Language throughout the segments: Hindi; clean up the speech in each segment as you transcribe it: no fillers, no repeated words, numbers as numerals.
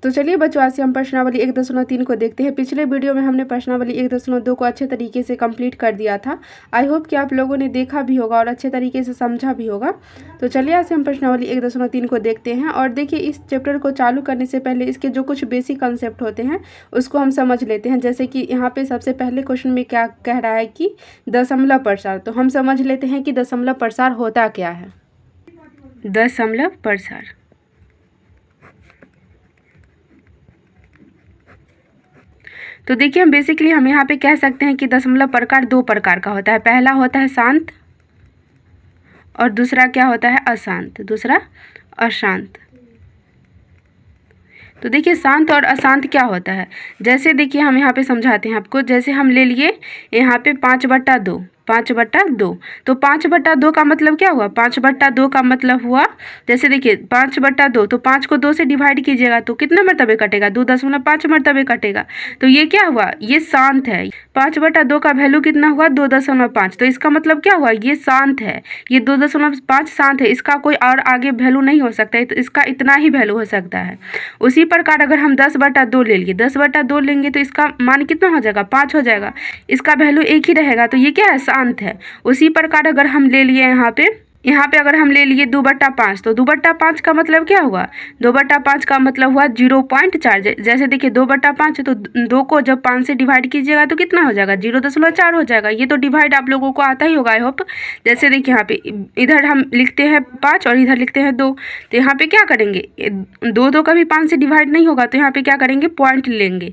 तो चलिए बच्चों, आज से हम प्रश्नावली 1.3 को देखते हैं। पिछले वीडियो में हमने प्रश्नावली 1.2 को अच्छे तरीके से कंप्लीट कर दिया था। आई होप कि आप लोगों ने देखा भी होगा और अच्छे तरीके से समझा भी होगा। तो चलिए आज से हम प्रश्नावली 1.3 को देखते हैं। और देखिए, इस चैप्टर को चालू करने से पहले इसके जो कुछ बेसिक कंसेप्ट होते हैं उसको हम समझ लेते हैं। जैसे कि यहाँ पे सबसे पहले क्वेश्चन में क्या कह रहा है कि दशमलव प्रसार। तो हम समझ लेते हैं कि दशमलव प्रसार होता क्या है। दशमलव प्रसार, तो देखिए हम यहाँ पे कह सकते हैं कि दशमलव प्रकार दो प्रकार का होता है। पहला होता है शांत और दूसरा क्या होता है, अशांत। दूसरा अशांत। तो देखिए शांत और अशांत क्या होता है, जैसे देखिए हम यहाँ पे समझाते हैं आपको। जैसे हम ले लिए यहाँ पे 5/2, 5/2। तो 5/2 का मतलब क्या हुआ, 5/2 का मतलब हुआ, जैसे देखिए 5/2, तो 5 को 2 से डिवाइड कीजिएगा तो कितने मरतबे कटेगा, 2.5 मरतबे कटेगा। तो ये क्या हुआ, ये शांत है। 5/2 का वैल्यू कितना हुआ, 2.5। तो इसका मतलब क्या हुआ, ये शांत है। ये 2.5 शांत है, इसका कोई और आगे वैल्यू नहीं हो सकता है, तो इसका इतना ही वैल्यू हो सकता है। उसी प्रकार अगर हम 10/2 ले लिए, 10/2 लेंगे तो इसका मान कितना हो जाएगा, 5 हो जाएगा। इसका वैल्यू एक ही रहेगा, तो ये क्या है, शांत है। उसी प्रकार अगर हम ले लिए यहाँ पे अगर हम ले लिए 2/5, तो 2/5 का मतलब क्या हुआ, 2/5 का मतलब हुआ 0.4। जैसे देखिए 2/5 है, तो 2 को जब 5 से डिवाइड कीजिएगा तो कितना हो जाएगा, 0.4 हो जाएगा। ये तो डिवाइड आप लोगों को आता ही होगा, आई होप। जैसे देखिए यहाँ पे इधर हम लिखते हैं 5 और इधर लिखते हैं 2, तो यहाँ पे क्या करेंगे, 2 कभी 5 से डिवाइड नहीं होगा, तो यहाँ पे क्या करेंगे, पॉइंट लेंगे।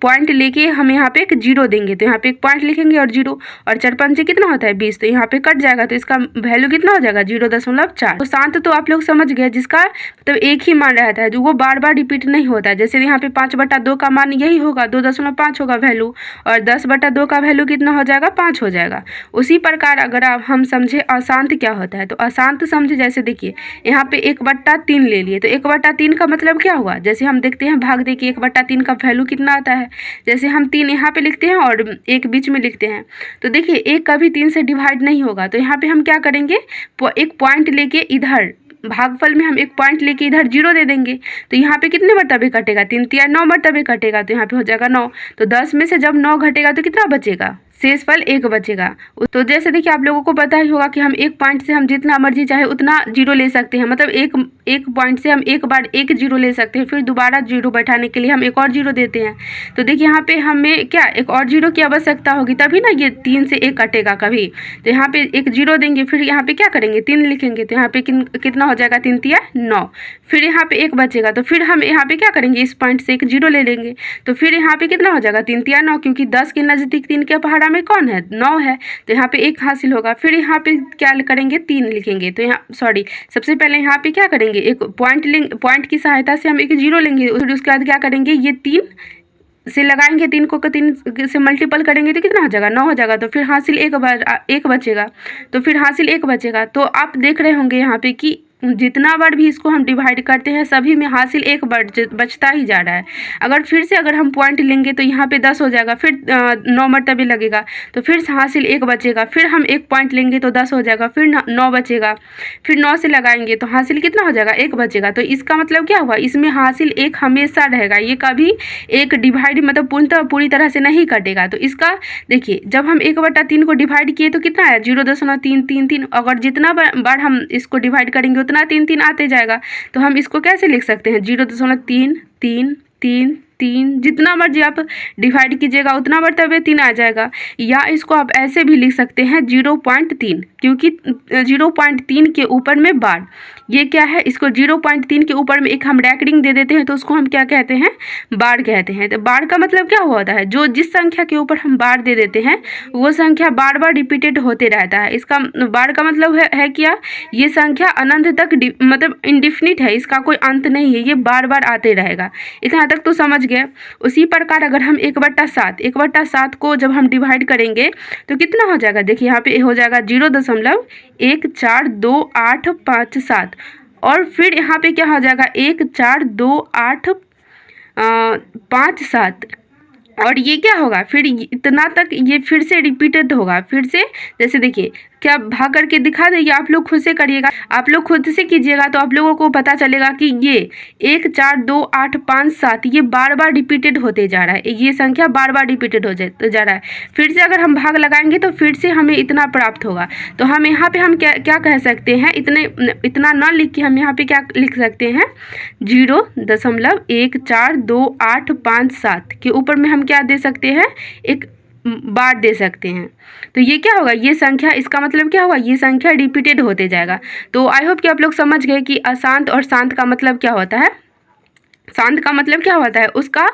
पॉइंट लेके हम यहाँ पे एक 0 देंगे, तो यहाँ पे एक पॉइंट लिखेंगे और 0, और 4×5 कितना होता है 20, तो यहाँ पे कट जाएगा, तो इसका वैल्यू कितना हो जाएगा, 0.4। तो शांत तो आप लोग समझ गए, जिसका मतलब एक ही मान रहता है, जो वो बार बार रिपीट नहीं होता है। जैसे यहाँ पे 5/2 का मान यही होगा, 2.5 होगा वैल्यू, और 10/2 का वैल्यू कितना हो जाएगा, 5 हो जाएगा। उसी प्रकार अगर हम समझे अशांत क्या होता है, तो अशांत समझे, जैसे देखिए यहाँ पे 1/3 ले लिए, तो 1/3 का मतलब क्या हुआ, जैसे हम देखते हैं भाग दे के 1/3 का वैल्यू कितना आता है। जैसे हम 3 यहाँ पे लिखते हैं और 1 बीच में लिखते हैं, तो देखिए 1 कभी 3 से डिवाइड नहीं होगा, तो यहाँ पे हम क्या करेंगे, एक पॉइंट लेके इधर भागफल में हम एक पॉइंट लेके इधर 0 दे देंगे, तो यहाँ पे कितने मरतबे कटेगा, 3×3 9 मरतबे कटेगा, तो यहाँ पे हो जाएगा 9। तो 10 में से जब 9 घटेगा तो कितना बचेगा, शेष फल 1 बचेगा। तो जैसे देखिए आप लोगों को पता ही होगा कि हम एक पॉइंट से हम जितना मर्जी चाहे उतना 0 ले सकते हैं। मतलब एक पॉइंट से हम एक बार एक 0 ले सकते हैं, फिर दोबारा 0 बैठाने के लिए हम एक और 0 देते हैं। तो देखिए यहाँ पे हमें क्या एक और 0 की आवश्यकता होगी, तभी ना ये 3 से 1 कटेगा कभी। तो यहाँ पे एक 0 देंगे, फिर यहाँ पे क्या करेंगे, 3 लिखेंगे, तो यहाँ पे कितना हो जाएगा, 3×3 9। फिर यहाँ पे 1 बचेगा, तो फिर हम यहाँ पे क्या करेंगे, इस पॉइंट से एक 0 ले लेंगे, तो फिर यहाँ पे कितना हो जाएगा, 3×3 9, क्योंकि 10 के नज़दीक 3 के पहाड़ा में कौन है, 9 है, तो यहाँ पे 1 हासिल होगा। फिर यहाँ पे क्या करेंगे, 3 लिखेंगे, तो यहाँ सबसे पहले यहाँ पे क्या करेंगे, एक पॉइंट की सहायता से हम एक 0 लेंगे, फिर उसके बाद क्या करेंगे, ये 3 से लगाएंगे, 3 को 3 से मल्टीपल करेंगे तो कितना हो जाएगा, 9 हो जाएगा। तो फिर हासिल एक बचेगा, तो फिर हासिल 1 बचेगा। तो आप देख रहे होंगे यहाँ पे कि जितना बार भी इसको हम डिवाइड करते हैं सभी में हासिल 1 बचता ही जा रहा है। अगर हम पॉइंट लेंगे तो यहाँ पे 10 हो जाएगा, फिर 9 मरतबे लगेगा, तो फिर हासिल 1 बचेगा। फिर हम एक पॉइंट लेंगे तो 10 हो जाएगा, फिर 9 बचेगा, फिर 9 से लगाएंगे तो हासिल कितना हो जाएगा, 1 बचेगा। तो इसका मतलब क्या हुआ, इसमें हासिल 1 हमेशा रहेगा, ये कभी एक डिवाइड मतलब पूरी तरह से नहीं कटेगा। तो इसका देखिए जब हम 1/3 को डिवाइड किए तो कितना आया, 0.333। अगर जितना बार हम इसको डिवाइड करेंगे उतना 3 आते जाएगा। तो हम इसको कैसे लिख सकते हैं, 0.333, जितना मर्जी आप डिवाइड कीजिएगा उतना मरतबे 3 आ जाएगा। या इसको आप ऐसे भी लिख सकते हैं 0.3, क्योंकि 0.3 के ऊपर में बार, ये क्या है, इसको 0.3 के ऊपर में एक हम रैकरिंग दे देते हैं, तो उसको हम क्या कहते हैं, बार कहते हैं। तो बार का मतलब क्या होता है, जो जिस संख्या के ऊपर हम बार दे देते हैं वो संख्या बार बार रिपीटेड होते रहता है। इसका बार का मतलब है क्या, ये संख्या अनंत तक मतलब इनडिफिनिट है, इसका कोई अंत नहीं है, ये बार बार आते रहेगा। इतना तक तो समझ गए। उसी प्रकार अगर हम 1/7 को जब हम डिवाइड करेंगे तो कितना हो जाएगा, देखिए यहाँ पे हो जाएगा 0.142857, और फिर यहाँ पे क्या हो जाएगा 1428557, और ये क्या होगा, फिर इतना तक ये फिर से रिपीटेड होगा, फिर से। जैसे देखिए क्या भाग करके दिखा देगी? आप लोग खुद से करिएगा, आप लोग खुद से कीजिएगा तो आप लोगों को पता चलेगा कि ये 1 4 2 8 5 7 ये बार बार रिपीटेड होते जा रहा है, ये संख्या बार बार रिपीटेड हो जा रहा है। फिर से अगर हम भाग लगाएंगे तो फिर से हमें इतना प्राप्त होगा। तो हम यहाँ पे हम क्या कह सकते हैं, इतना ना लिख के हम यहाँ पे क्या लिख सकते हैं, 0.142857 के ऊपर में हम क्या दे सकते हैं, एक बार दे सकते हैं। तो ये क्या होगा, ये संख्या, इसका मतलब क्या होगा, ये संख्या रिपीटेड होते जाएगा। तो आई होप कि आप लोग समझ गए कि अशांत और शांत का मतलब क्या होता है। शांत का मतलब क्या होता है, उसका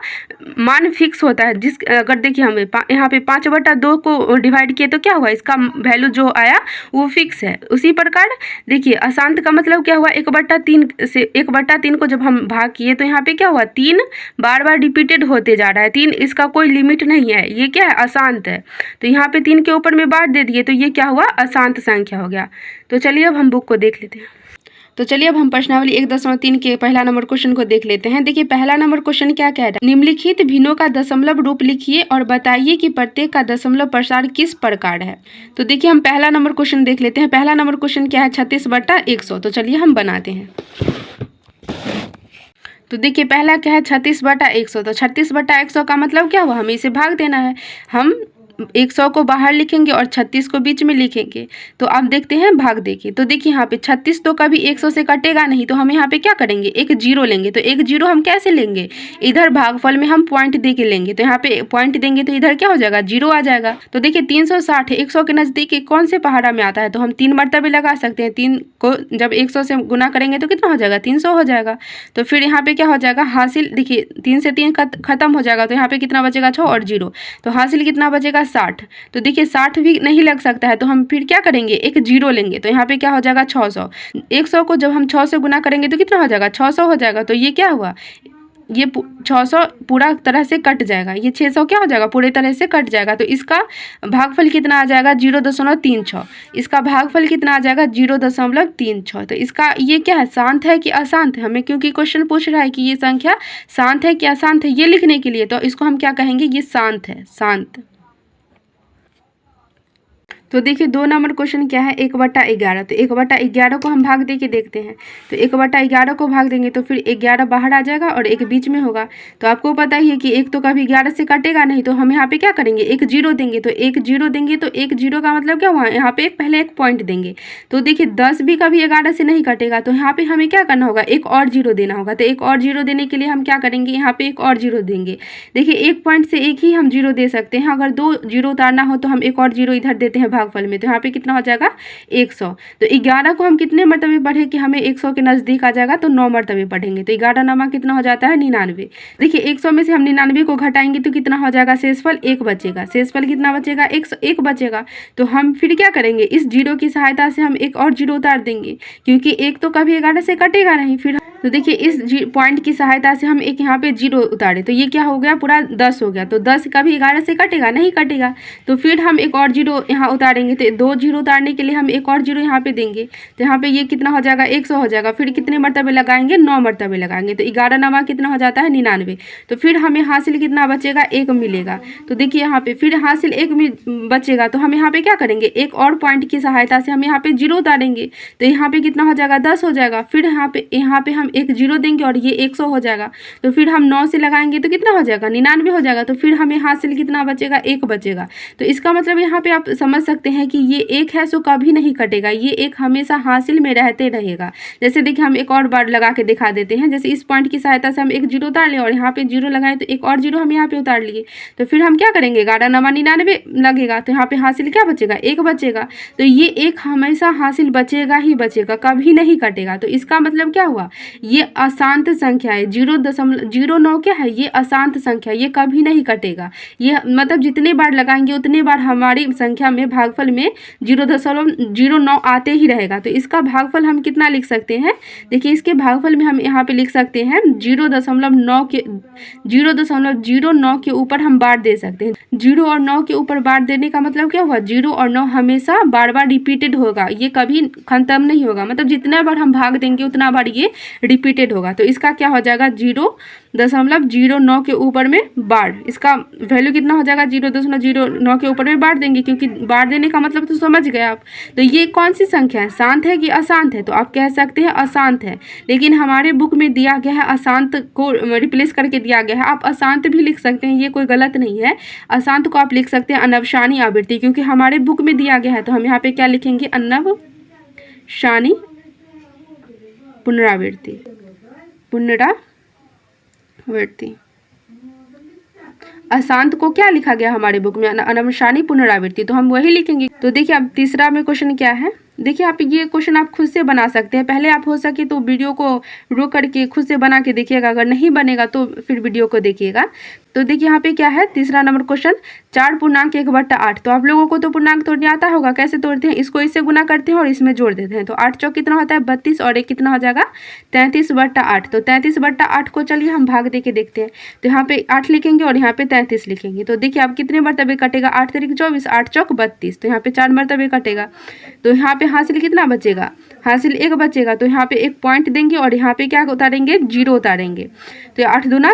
मान फिक्स होता है। अगर देखिए हमें यहाँ पे 5/2 को डिवाइड किए तो क्या हुआ, इसका वैल्यू जो आया वो फिक्स है। उसी प्रकार देखिए अशांत का मतलब क्या हुआ, 1/3 से 1/3 को जब हम भाग किए तो यहाँ पे क्या हुआ, 3 बार बार रिपीटेड होते जा रहा है। 3 इसका कोई लिमिट नहीं है, ये क्या है, अशांत है। तो यहाँ पे 3 के ऊपर में बार दे दिए तो ये क्या हुआ, अशांत संख्या हो गया। तो चलिए अब हम बुक को देख लेते हैं। तो चलिए अब हम प्रश्नावली 1.3 के पहला नंबर क्वेश्चन को देख लेते हैं। देखिए पहला नंबर क्वेश्चन क्या कह रहा है, निम्नलिखित भिन्नों का दशमलव रूप लिखिए और बताइए कि प्रत्येक का दशमलव प्रसार किस प्रकार है। तो देखिए हम पहला नंबर क्वेश्चन देख लेते हैं। पहला नंबर क्वेश्चन क्या है, 36/100। तो चलिए हम बनाते हैं। तो देखिए पहला क्या है, 36/100। तो 36/100 का मतलब क्या हुआ, हमें इसे भाग देना है। हम 100 को बाहर लिखेंगे और 36 को बीच में लिखेंगे। तो अब देखते हैं भाग देखिए। तो देखिए यहाँ पे 36 तो कभी 100 से कटेगा नहीं, तो हम यहाँ पे क्या करेंगे, एक जीरो लेंगे। तो एक जीरो हम कैसे लेंगे, इधर भागफल में हम पॉइंट दे के लेंगे। तो यहाँ पे पॉइंट देंगे तो इधर क्या हो जाएगा, जीरो आ जाएगा। तो देखिए 360 100 के नज़दीक कौन से पहाड़ा में आता है, तो हम 3 मरतबे लगा सकते हैं। 3 को जब 100 से गुना करेंगे तो कितना हो जाएगा, 300 हो जाएगा। तो फिर यहाँ पे क्या हो जाएगा, हासिल देखिए 3 से 3 खत्म हो जाएगा। तो यहाँ पे कितना बचेगा, 6 और 0। तो हासिल कितना बचेगा, 60। तो देखिए 60 भी नहीं लग सकता है, तो हम फिर क्या करेंगे, एक जीरो लेंगे। तो यहाँ पे क्या हो जाएगा, 600। 100 को जब हम 6 से गुना करेंगे तो कितना हो जाएगा, 600 हो जाएगा। तो ये क्या हुआ, ये 600 पूरा तरह से कट जाएगा, ये 600 क्या हो जाएगा, पूरे तरह से कट जाएगा। तो इसका भागफल कितना आ जाएगा, 0.36। इसका भागफल कितना आ जाएगा, 0.36। तो इसका ये क्या है, शांत है कि अशांत है, हमें क्योंकि क्वेश्चन पूछ रहा है कि ये संख्या शांत है कि अशांत है, ये लिखने के लिए। तो इसको हम क्या कहेंगे, ये शांत है, शांत। तो देखिए 2 नंबर क्वेश्चन क्या है, 1/11। तो 1/11 को हम भाग दे के देखते हैं। तो 1/11 को भाग देंगे तो फिर 11 बाहर आ जाएगा और एक बीच में होगा। तो आपको पता ही है कि एक तो कभी 11 से कटेगा नहीं, तो हम यहाँ पे क्या करेंगे, एक जीरो देंगे। तो एक जीरो देंगे तो एक जीरो का मतलब क्या हुआ, यहाँ पे पहले एक पॉइंट देंगे। तो देखिए 10 भी कभी 11 से नहीं कटेगा, तो यहाँ पे हमें क्या करना होगा, एक और जीरो देना होगा। तो एक और जीरो देने के लिए हम क्या करेंगे, यहाँ पे एक और जीरो देंगे। देखिए एक पॉइंट से एक ही हम जीरो दे सकते हैं, अगर 2 जीरो उतारना हो तो हम एक और जीरो इधर देते हैं भागफल में। तो यहाँ पे कितना हो जाएगा, 100। तो 11 को हम कितने मरतबे पढ़े कि हमें 100 के नज़दीक आ जाएगा, तो 9 मरतबे पढ़ेंगे। तो 11 नमा कितना हो जाता है, 99। देखिए 100 में से हम 99 को घटाएंगे तो कितना हो जाएगा, शेषफल 1 बचेगा। शेषफल कितना बचेगा, 101 बचेगा। तो हम फिर क्या करेंगे, इस जीरो की सहायता से हम एक और जीरो उतार देंगे, क्योंकि एक तो कभी 11 से कटेगा नहीं। फिर तो देखिए इस पॉइंट की सहायता से हम एक यहाँ पे जीरो उतारे, तो ये क्या हो गया, पूरा 10 हो गया। तो 10 कभी 11 से कटेगा नहीं, कटेगा। तो फिर हम एक और जीरो यहाँ उतारेंगे। तो 2 जीरो उतारने के लिए हम एक और जीरो यहाँ पे देंगे। तो यहाँ पे ये कितना हो जाएगा, 100 हो जाएगा। फिर कितने मरतबे लगाएंगे, 9 मरतबे लगाएंगे। तो 11 नमा कितना हो जाता है, 99। तो फिर हमें हासिल कितना बचेगा, 1 मिलेगा। तो देखिए यहाँ पे फिर हासिल 1 बचेगा। तो हम यहाँ पे क्या करेंगे, एक और पॉइंट की सहायता से हम यहाँ पे जीरो उतारेंगे। तो यहाँ पे कितना हो जाएगा, 10 हो जाएगा। फिर यहाँ पे हम एक जीरो देंगे और ये 100 हो जाएगा। तो फिर हम 9 से लगाएंगे तो कितना हो जाएगा, 99 हो जाएगा। तो फिर हमें हासिल कितना बचेगा, 1 बचेगा। तो इसका मतलब यहाँ पे आप समझ सकते हैं कि ये एक है सो कभी नहीं कटेगा, ये एक हमेशा हासिल में रहते रहेगा। जैसे देखिए हम एक और बार लगा के दिखा देते हैं। जैसे इस पॉइंट की सहायता से हम एक जीरो उतार लें और यहाँ पे जीरो लगाएं तो एक और जीरो हम यहाँ पे उतार लिए। तो फिर हम क्या करेंगे, 11 नमा 99 लगेगा। तो यहाँ पे हासिल क्या बचेगा, 1 बचेगा। तो ये एक हमेशा हासिल बचेगा ही बचेगा, कभी नहीं कटेगा। तो इसका मतलब क्या हुआ, ये अशांत संख्या है। 0.09 क्या है, ये अशांत संख्या, ये कभी नहीं कटेगा। ये मतलब जितने बार लगाएंगे उतने बार हमारी संख्या में भागफल में 0.09 आते ही रहेगा। तो इसका भागफल हम कितना लिख सकते हैं, देखिए इसके भागफल में हम यहाँ पे लिख सकते हैं 0.09 के ऊपर हम बार दे सकते हैं। 0 और 9 के ऊपर बार देने का मतलब क्या हुआ, 0 और 9 हमेशा बार बार रिपीटेड होगा, ये कभी खत्म नहीं होगा। मतलब जितना बार हम भाग देंगे उतना बार ये रिपीटेड होगा। तो इसका क्या हो जाएगा 0.09 के ऊपर में बार, इसका वैल्यू कितना हो जाएगा 0.09 के ऊपर में बार देंगे, क्योंकि बार देने का मतलब तो समझ गए आप। तो ये कौन सी संख्या है, शांत है कि अशांत है? तो आप कह सकते हैं अशांत है, लेकिन हमारे बुक में दिया गया है अशांत को रिप्लेस करके दिया गया है। आप अशांत भी लिख सकते हैं, ये कोई गलत नहीं है। अशांत को आप लिख सकते हैं अनवशानी आवृत्ति, क्योंकि हमारे बुक में दिया गया है। तो हम यहाँ पे क्या लिखेंगे, अनवशानी पुनरावृत्ति, पुनरावृत्ति। अशांत को क्या लिखा गया हमारे बुक में, अनवशानी पुनरावृत्ति, तो हम वही लिखेंगे। तो देखिए अब तीसरा में क्वेश्चन क्या है, देखिए आप ये क्वेश्चन आप खुद से बना सकते हैं। पहले आप हो सके तो वीडियो को रोक करके खुद से बना के देखिएगा, अगर नहीं बनेगा तो फिर वीडियो को देखिएगा। तो देखिए यहाँ पे क्या है, तीसरा नंबर क्वेश्चन 4.1/8। तो आप लोगों को तो पूर्णांक तोड़ने आता होगा, कैसे तोड़ते हैं, इसको इससे गुना करते हैं और इसमें जोड़ देते हैं। तो 8 चौक कितना होता है 32 और एक कितना हो जाएगा 33/8। तो 33/8 को चलिए हम भाग दे के देखते हैं। तो यहाँ पे 8 लिखेंगे और यहाँ पे 33 लिखेंगे। तो देखिए आप कितने मरतबे कटेगा, 8 तारीख 24, 8 चौक 32। तो यहाँ पे 4 मरतबे कटेगा। तो यहाँ पे हासिल कितना बचेगा, हासिल 1 बचेगा। तो यहाँ पे 1 पॉइंट देंगे और यहाँ पे क्या उतारेंगे, 0 उतारेंगे। तो 8 दूना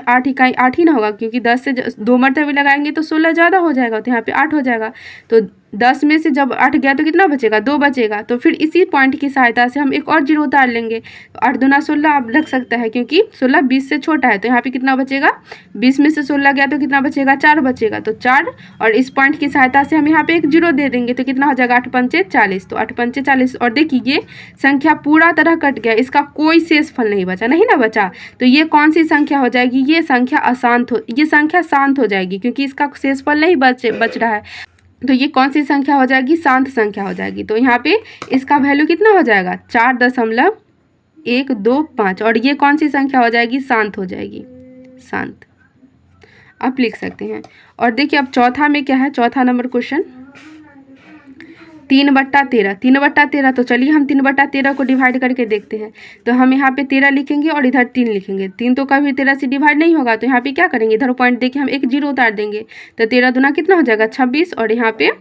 8 इकाई 8 ही ना होगा, क्योंकि 10 से 2 मरतबे लगाएंगे तो 16 ज़्यादा हो जाएगा। तो यहाँ पे 8 हो जाएगा। तो 10 में से जब 8 गया तो कितना बचेगा, 2 बचेगा। तो फिर इसी पॉइंट की सहायता से हम एक और 0 उतार लेंगे। तो 8 दूना 16 आप रख सकता है, क्योंकि 16 20 से छोटा है। तो यहाँ पे कितना बचेगा, 20 में से 16 गया तो कितना बचेगा, 4 बचेगा। तो 4 और इस पॉइंट की सहायता से हम यहाँ पे एक 0 दे देंगे। तो कितना हो जाएगा 8 पंचे 40। तो 8 पंचे 40। और देखिए ये संख्या पूरा तरह कट गया, इसका कोई शेष फल नहीं बचा, नहीं ना बचा। तो ये कौन सी संख्या हो जाएगी, ये संख्या अशांत हो, ये संख्या शांत हो जाएगी, क्योंकि इसका शेष फल नहीं बच रहा है। तो ये कौन सी संख्या हो जाएगी, शांत संख्या हो जाएगी। तो यहाँ पे इसका वैल्यू कितना हो जाएगा 4.125। और ये कौन सी संख्या हो जाएगी, शांत हो जाएगी, शांत आप लिख सकते हैं। और देखिए अब चौथा में क्या है, चौथा नंबर क्वेश्चन 3/13। 3/13। तो चलिए हम 3/13 को डिवाइड करके देखते हैं। तो हम यहाँ पे 13 लिखेंगे और इधर 3 लिखेंगे। 3 तो कभी 13 से डिवाइड नहीं होगा। तो यहाँ पे क्या करेंगे, इधर पॉइंट देके हम एक 0 उतार देंगे। तो 13 दूना कितना हो जाएगा 26 और यहाँ पे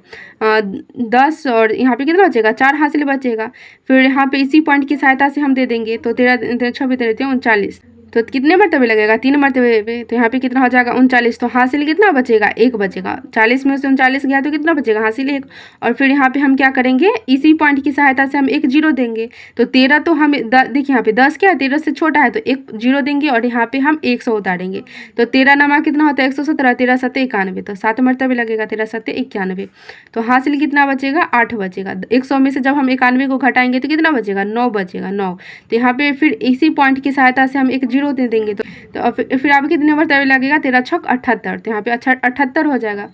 10 और यहाँ पे कितना बचेगा 4 हासिल बचेगा। फिर यहाँ पे इसी पॉइंट की सहायता से हम दे देंगे। तो 13 26 देते हैं 39। तो कितने मरतबे लगेगा, 3 मरतबे पे। तो यहाँ पे कितना हो जाएगा 39। तो हासिल कितना बचेगा, 1 बचेगा। 40 में से 39 गया तो कितना बचेगा, हासिल 1। और फिर यहाँ पे हम क्या करेंगे, इसी पॉइंट की सहायता से हम एक 0 देंगे। तो 13 तो हम देखिए यहाँ पे 10 क्या है, 13 से छोटा है, तो एक 0 देंगे और यहाँ पे हम 100 उतारेंगे। तो 13 नमा कितना होता है 117, 13 7 91। तो 7 मरतबे लगेगा, 13 7 91। तो हासिल कितना बचेगा 8 बचेगा। 100 में से जब हम 91 को घटाएंगे तो कितना बचेगा 9 बचेगा, 9। तो यहाँ पे फिर इसी पॉइंट की सहायता से हम एक 0 दे देंगे। तो फिर आप कितने मरतबे लगेगा, 13 छक 78। तो यहाँ पे 78 हो जाएगा।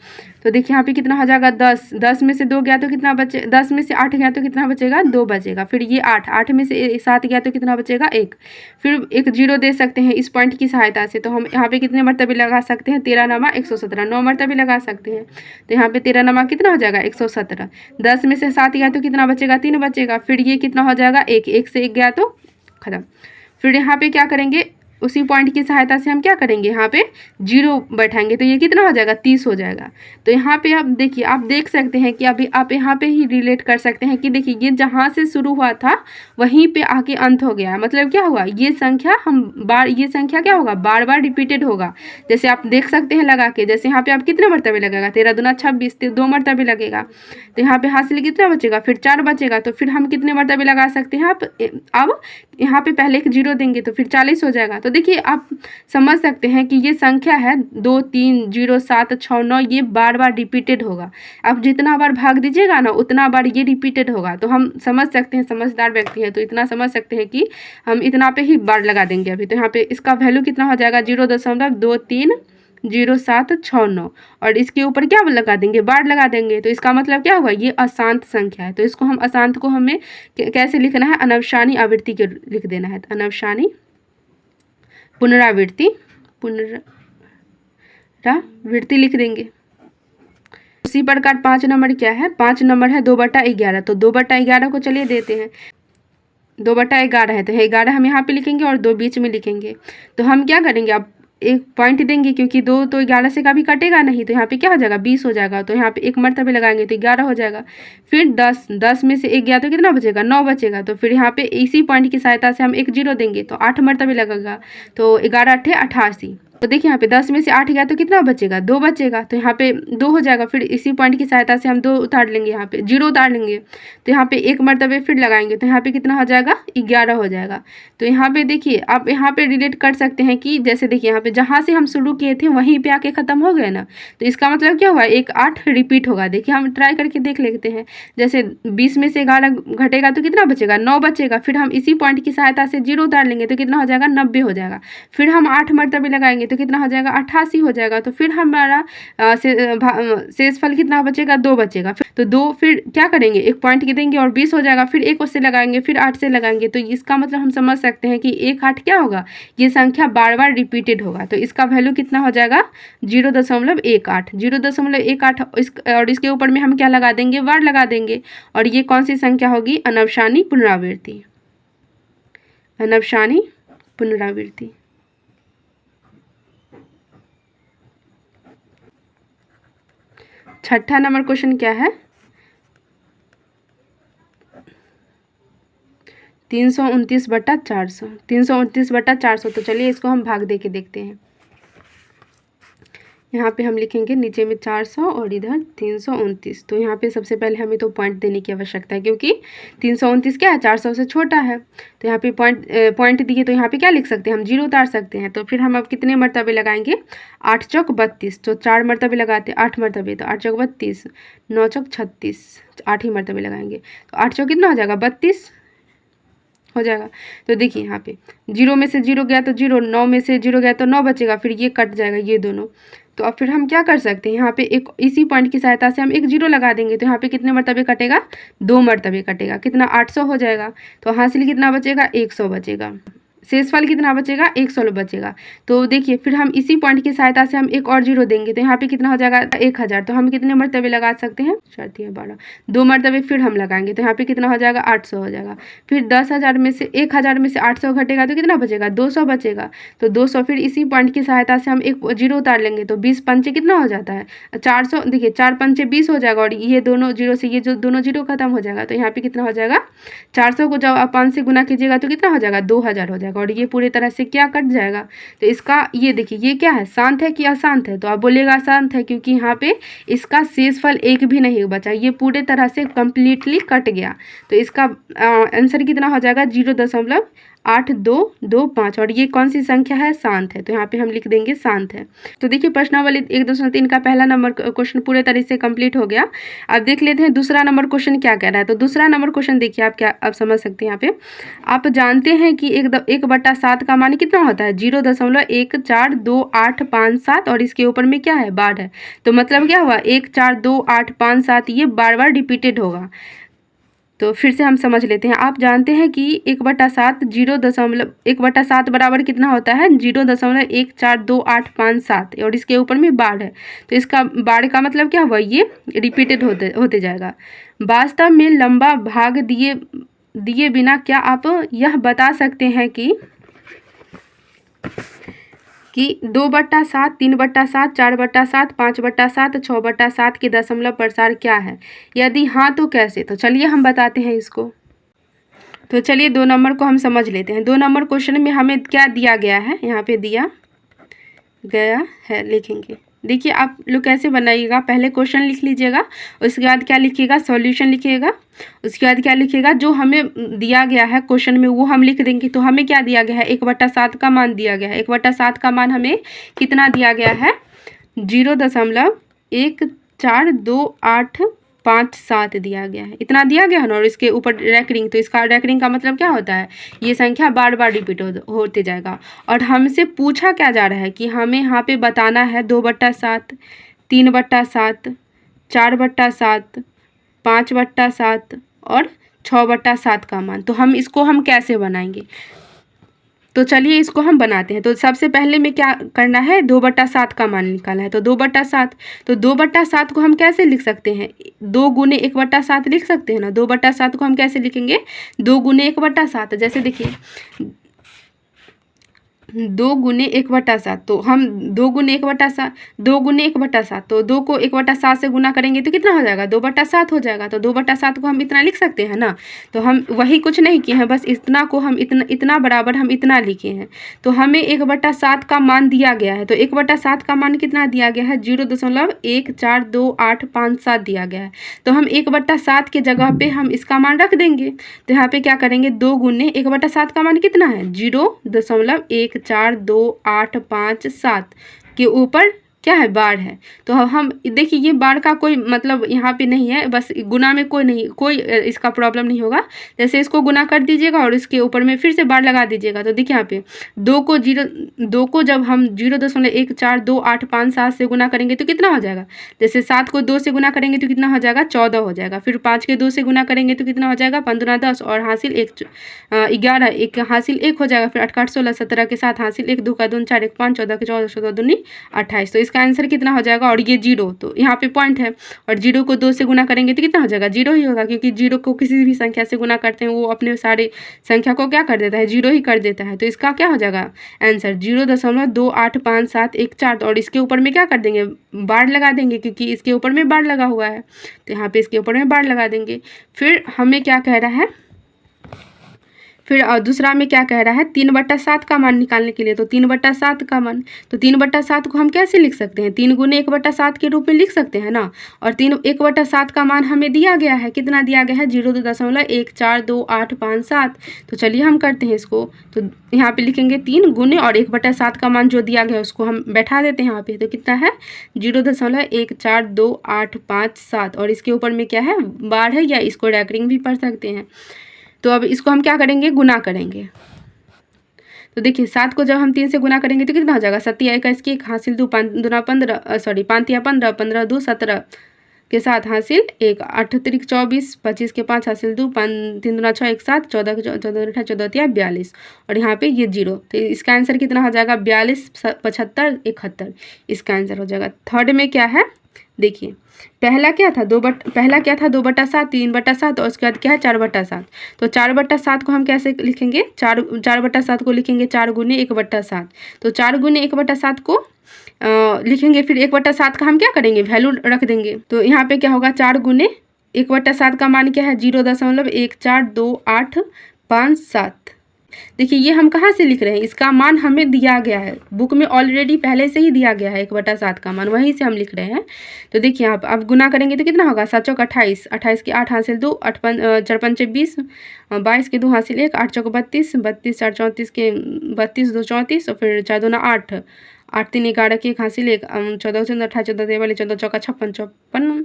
तो देखिए यहाँ पे कितना हो जाएगा 10। 10 में से 2 गया तो कितना बचे, 10 में से 8 गया तो कितना बचेगा 2 बचेगा। फिर ये 8 में से 7 गया तो कितना बचेगा 1। फिर एक 0 दे सकते हैं इस पॉइंट की सहायता से। तो हम यहाँ पे कितने मरतबे लगा सकते हैं, 13 नमा 117, 9 मरतबे लगा सकते हैं। तो यहाँ पे 13 नमा कितना हो जाएगा 117। 10 में से 7 गया तो कितना बचेगा 3 बचेगा। फिर ये कितना हो जाएगा 1, 1 से 1 गया तो खत्म। फिर यहाँ पे क्या करेंगे, उसी पॉइंट की सहायता से हम क्या करेंगे, यहाँ पे 0 बैठाएंगे। तो ये कितना हो जाएगा 30 हो जाएगा। तो यहाँ पे आप देखिए, आप देख सकते हैं कि अभी आप यहाँ पे ही रिलेट कर सकते हैं कि देखिए ये जहाँ से शुरू हुआ था वहीं पे आके अंत हो गया। मतलब क्या हुआ, ये संख्या ये संख्या क्या होगा, बार बार रिपीटेड होगा। जैसे आप देख सकते हैं लगा के, जैसे यहाँ पे आप कितने मरतबे लगेगा, 13 दूना 26, 2 मरतबे लगेगा। तो यहाँ पे हासिल कितना बचेगा, फिर 4 बचेगा। तो फिर हम कितने मरतबे लगा सकते हैं, अब यहाँ पे पहले एक 0 देंगे तो फिर 40 हो जाएगा। तो देखिए आप समझ सकते हैं कि ये संख्या है 2 3 0 7 6 9, ये बार बार रिपीटेड होगा। आप जितना बार भाग दीजिएगा ना उतना बार ये रिपीटेड होगा। तो हम समझ सकते हैं, समझदार व्यक्ति है तो इतना समझ सकते हैं कि हम इतना पे ही बार लगा देंगे अभी। तो यहाँ पे इसका वैल्यू कितना हो जाएगा 0.230769 और इसके ऊपर क्या लगा देंगे, बार लगा देंगे। तो इसका मतलब क्या होगा, ये अशांत संख्या है। तो इसको हम अशांत को हमें कैसे लिखना है, अनवशानी आवृत्ति के लिख देना है। अनवशानी पुनरावृत्ति, पुनरावृत्ति लिख देंगे। उसी प्रकार 5 नंबर क्या है, 5 नंबर है 2/11। तो 2/11 को चलिए देते हैं। 2/11 है तो 11 हम यहाँ पे लिखेंगे और 2 बीच में लिखेंगे। तो हम क्या करेंगे, अब एक पॉइंट देंगे, क्योंकि 2 तो 11 से कभी कटेगा नहीं, तो यहाँ पे क्या हो जाएगा 20 हो जाएगा। तो यहाँ पे एक मरतबे लगाएंगे तो 11 हो जाएगा। फिर 10 में से 1 गया तो कितना बचेगा 9 बचेगा। तो फिर यहाँ पे इसी पॉइंट की सहायता से हम एक जीरो देंगे तो 8 मरतबे लगेगा। तो 11 8 88। तो देखिए यहाँ पे 10 में से 8 गया तो कितना बचेगा 2 बचेगा। तो यहाँ पे 2 हो जाएगा। फिर इसी पॉइंट की सहायता से हम 2 उतार लेंगे, यहाँ पे 0 उतार लेंगे। तो यहाँ पे एक मरतबे फिर लगाएंगे तो यहाँ पे कितना हो जाएगा 11 हो जाएगा। तो यहाँ पे देखिए आप यहाँ पे रिलेट कर सकते हैं कि जैसे देखिए यहाँ पे जहाँ से हम शुरू किए थे वहीं पे आके ख़त्म हो गए ना, तो इसका मतलब क्या हुआ 1 8 रिपीट होगा। देखिए हम ट्राई करके देख लेते हैं। जैसे 20 में से 11 घटेगा तो कितना बचेगा 9 बचेगा। फिर हम इसी पॉइंट की सहायता से 0 उतार लेंगे तो कितना हो जाएगा 90 हो जाएगा। फिर हम 8 मरतबे लगाएंगे तो कितना हो जाएगा 88 हो जाएगा। तो फिर हमारा शेषफल कितना बचेगा 2 बचेगा। तो 2 फिर क्या करेंगे एक पॉइंट की देंगे और 20 हो जाएगा। फिर 1 उससे लगाएंगे, फिर 8 से लगाएंगे। तो इसका मतलब हम समझ सकते हैं कि 1 8 क्या होगा, ये संख्या बार बार रिपीटेड होगा। तो इसका वैल्यू कितना हो जाएगा 0.18। 0.18 और इसके ऊपर में हम क्या लगा देंगे वार लगा देंगे। और ये कौन सी संख्या होगी अनवसानी पुनरावृत्ति। अनवसानी पुनरावृत्ति। छठा नंबर क्वेश्चन क्या है 329/400। 329/400। तो चलिए इसको हम भाग दे के देखते हैं। यहाँ पे हम लिखेंगे नीचे में 400 और इधर 329। तो यहाँ पे सबसे पहले हमें तो पॉइंट देने की आवश्यकता है, क्योंकि 329 क्या है 400 से छोटा है। तो यहाँ पे पॉइंट दिए तो यहाँ पे क्या लिख सकते हैं हम 0 उतार सकते हैं। तो फिर हम अब कितने मरतबे लगाएंगे 8 चौक 32। तो 4 मरतबे लगाते 8 मरतबे, तो 8 चौक 32, 9 चौक 36, 8 ही मरतबे लगाएंगे। तो 8 चौक कितना हो जाएगा 32 हो जाएगा। तो देखिए यहाँ पे 0 में से 0 गया तो 0, 9 में से 0 गया तो 9 बचेगा। फिर ये कट जाएगा ये दोनों। तो अब फिर हम क्या कर सकते हैं यहाँ पे एक इसी पॉइंट की सहायता से हम एक 0 लगा देंगे। तो यहाँ पे कितने मरतबे कटेगा 2 मरतबे कटेगा। कितना 800 हो जाएगा। तो हासिल कितना बचेगा 100 बचेगा। शेषफल कितना बचेगा 100 बचेगा। तो देखिए फिर हम इसी पॉइंट की सहायता से हम एक और 0 देंगे तो यहाँ पे कितना हो जाएगा 1000। तो हम कितने मरतबे लगा सकते हैं 4 3 12, 2 मरतबे फिर हम लगाएंगे तो यहाँ पे कितना हो जाएगा 800 हो जाएगा। फिर 10,000 में से 1000 में से 800 घटेगा तो कितना बचेगा 200 बचेगा। तो 200 फिर इसी पॉइंट की सहायता से हम एक 0 उतार लेंगे तो 20 पंचे कितना हो जाता है 400। देखिए 4 पंचे 20 हो जाएगा और ये दोनों 0 से ये जो दोनों 0 खत्म हो जाएगा। तो यहाँ पे कितना हो जाएगा 400 को जब आप 5 से गुना कीजिएगा तो कितना हो जाएगा 2000 हो जाएगा। और ये पूरी तरह से क्या कट जाएगा। तो इसका ये देखिए ये क्या है शांत है कि अशांत है। तो आप बोलिएगा अशांत है, क्योंकि यहाँ पे इसका शेषफल एक भी नहीं बचा, ये पूरे तरह से कंप्लीटली कट गया। तो इसका आंसर कितना हो जाएगा 0.8225। और ये कौन सी संख्या है शांत है। तो यहाँ पे हम लिख देंगे शांत है। तो देखिए प्रश्नावली 1-2-3 का पहला नंबर क्वेश्चन पूरे तरह से कंप्लीट हो गया। अब देख लेते हैं दूसरा नंबर क्वेश्चन क्या कह रहा है। तो दूसरा नंबर क्वेश्चन देखिए आप क्या आप समझ सकते हैं। यहाँ पे आप जानते हैं कि 1/7 का मान कितना होता है 0.142857 और इसके ऊपर में क्या है बार है। तो मतलब क्या हुआ 142857 ये बार बार रिपीटेड होगा। तो फिर से हम समझ लेते हैं। आप जानते हैं कि 1/7 बराबर कितना होता है 0.142857 और इसके ऊपर में बार है। तो इसका बार का मतलब क्या हुआ ये रिपीटेड होते जाएगा। वास्तव में लंबा भाग दिए बिना क्या आप यह बता सकते हैं कि 2/7, 3/7, 4/7, 5/7, 6/7 के दशमलव प्रसार क्या है? यदि हाँ तो कैसे? तो चलिए हम बताते हैं इसको। तो चलिए 2 नंबर को हम समझ लेते हैं। 2 नंबर क्वेश्चन में हमें क्या दिया गया है, यहाँ पे दिया गया है लिखेंगे। देखिए आप लोग कैसे बनाइएगा, पहले क्वेश्चन लिख लीजिएगा, उसके बाद क्या लिखिएगा सॉल्यूशन लिखिएगा, उसके बाद क्या लिखिएगा जो हमें दिया गया है क्वेश्चन में वो हम लिख देंगे। तो हमें क्या दिया गया है 1/7 का मान दिया गया है। 1/7 का मान हमें कितना दिया गया है 0.142857 दिया गया है, इतना दिया गया है ना। और इसके ऊपर रैकरिंग, तो इसका रैकरिंग का मतलब क्या होता है ये संख्या बार बार रिपीट होते जाएगा। और हमसे पूछा क्या जा रहा है कि हमें यहाँ पे बताना है 2/7, 3/7, 4/7, 5/7 और 6/7 का मान। तो हम इसको हम कैसे बनाएंगे, तो चलिए इसको हम बनाते हैं। तो सबसे पहले में क्या करना है 2/7 का मान निकालना है। तो 2/7, तो 2/7 को हम कैसे लिख सकते हैं 2 गुने 1/7 लिख सकते हैं ना। 2/7 को हम कैसे लिखेंगे 2 गुने 1/7। जैसे देखिए 2 गुने 1/7, तो हम 2 गुने 1/7, 2 गुने 1/7, तो 2 को 1/7 से गुना करेंगे तो कितना हो जाएगा, 2/7 हो जाएगा। तो 2/7 को हम इतना लिख सकते हैं ना। तो हम वही कुछ नहीं किए हैं, बस इतना को हम इतना बराबर हम इतना लिखे हैं। तो हमें 1/7 का मान दिया गया है। तो 1/7 का मान कितना दिया गया है, 0.142857 दिया गया है। तो हम 1/7 के जगह पे हम इसका मान रख देंगे। तो यहाँ पे क्या करेंगे, 2 गुने 1/7 का मान कितना है, 0.1428557 के ऊपर क्या है, बार है। तो हम देखिए ये बार का कोई मतलब यहाँ पे नहीं है, बस गुना में कोई इसका प्रॉब्लम नहीं होगा। जैसे इसको गुना कर दीजिएगा और इसके ऊपर में फिर से बार लगा दीजिएगा। तो देखिए यहाँ पे 2 को जब हम 0.1428557 से गुना करेंगे तो कितना हो जाएगा। जैसे 7 को 2 से गुना करेंगे तो कितना हो जाएगा, 14 हो जाएगा। फिर 5 के 2 से गुना करेंगे तो कितना हो जाएगा, 15 10 और हासिल 1 11, एक हासिल 1 हो जाएगा। फिर 8 8 16 17 के साथ हासिल 1 2 का 2 4 1 5 14 के 14 14 दूनी 28। तो इसका आंसर कितना हो जाएगा। और ये 0, तो यहाँ पे पॉइंट है। और 0 को 2 से गुना करेंगे तो कितना हो जाएगा, 0 ही होगा, क्योंकि 0 को किसी भी संख्या से गुना करते हैं वो अपने सारे संख्या को क्या कर देता है, 0 ही कर देता है। तो इसका क्या हो जाएगा आंसर, 0.28514। और इसके ऊपर में क्या कर देंगे, बार लगा देंगे, क्योंकि इसके ऊपर में बार लगा हुआ है। तो यहाँ पे इसके ऊपर में बार लगा देंगे। फिर हमें क्या कह रहा है, फिर दूसरा में क्या कह रहा है, 3/7 का मान निकालने के लिए। तो 3/7 का मान, तो 3/7 को हम कैसे लिख सकते हैं, 3 गुने 1/7 के रूप में लिख सकते हैं ना। और 1/7 का मान हमें दिया गया है, कितना दिया गया है, 0.1428557। तो चलिए हम करते हैं इसको। तो यहाँ पे लिखेंगे 3 गुने और 1/7 का मान जो दिया गया है उसको हम बैठा देते हैं यहाँ पे। तो कितना है, 0.142857। और इसके ऊपर में क्या है, बार है, या इसको रैकरिंग भी पढ़ सकते हैं। तो अब इसको हम क्या करेंगे, गुना करेंगे। तो देखिए 7 को जब हम 3 से गुना करेंगे तो कितना हो जाएगा, 7 का इसकी 1 हासिल 2 5 दूना 15 सॉरी 5 या 15 15 2 17 के साथ हासिल 1 8 3 24 25 के 5 हासिल 2 5 3 दूना 6 1 7 14 के 14 14 42। और यहाँ पे ये 0। तो इसका आंसर कितना हो जाएगा, 42 75 71। इसका आंसर हो जाएगा। थर्ड में क्या है, देखिए पहला क्या था, 2/7 3/7 और उसके बाद क्या है 4/7। तो 4/7 को हम कैसे लिखेंगे, 4/7 को लिखेंगे 4 गुने 1/7। तो 4 गुने 1/7 को लिखेंगे। फिर 1/7 का हम क्या करेंगे, वैल्यू रख देंगे। तो यहाँ पे क्या होगा, 4 गुने 1/7 का मान क्या है, 0.1428557। देखिए ये हम कहाँ से लिख रहे हैं, इसका मान हमें दिया गया है, बुक में ऑलरेडी पहले से ही दिया गया है 1/7 का मान, वहीं से हम लिख रहे हैं। तो देखिए आप अब गुना करेंगे तो कितना होगा, 7 चौक 28, 28 के 8 हासिल 2, 8 4 5 20, 22 के 2 हासिल 1, 8 चौक 32, 32 4 34 के 32 2 34 और फिर 4 2 8, 8 3 11 के 1 हासिल 1, 14 14 18 14 43 14 चौका 56 54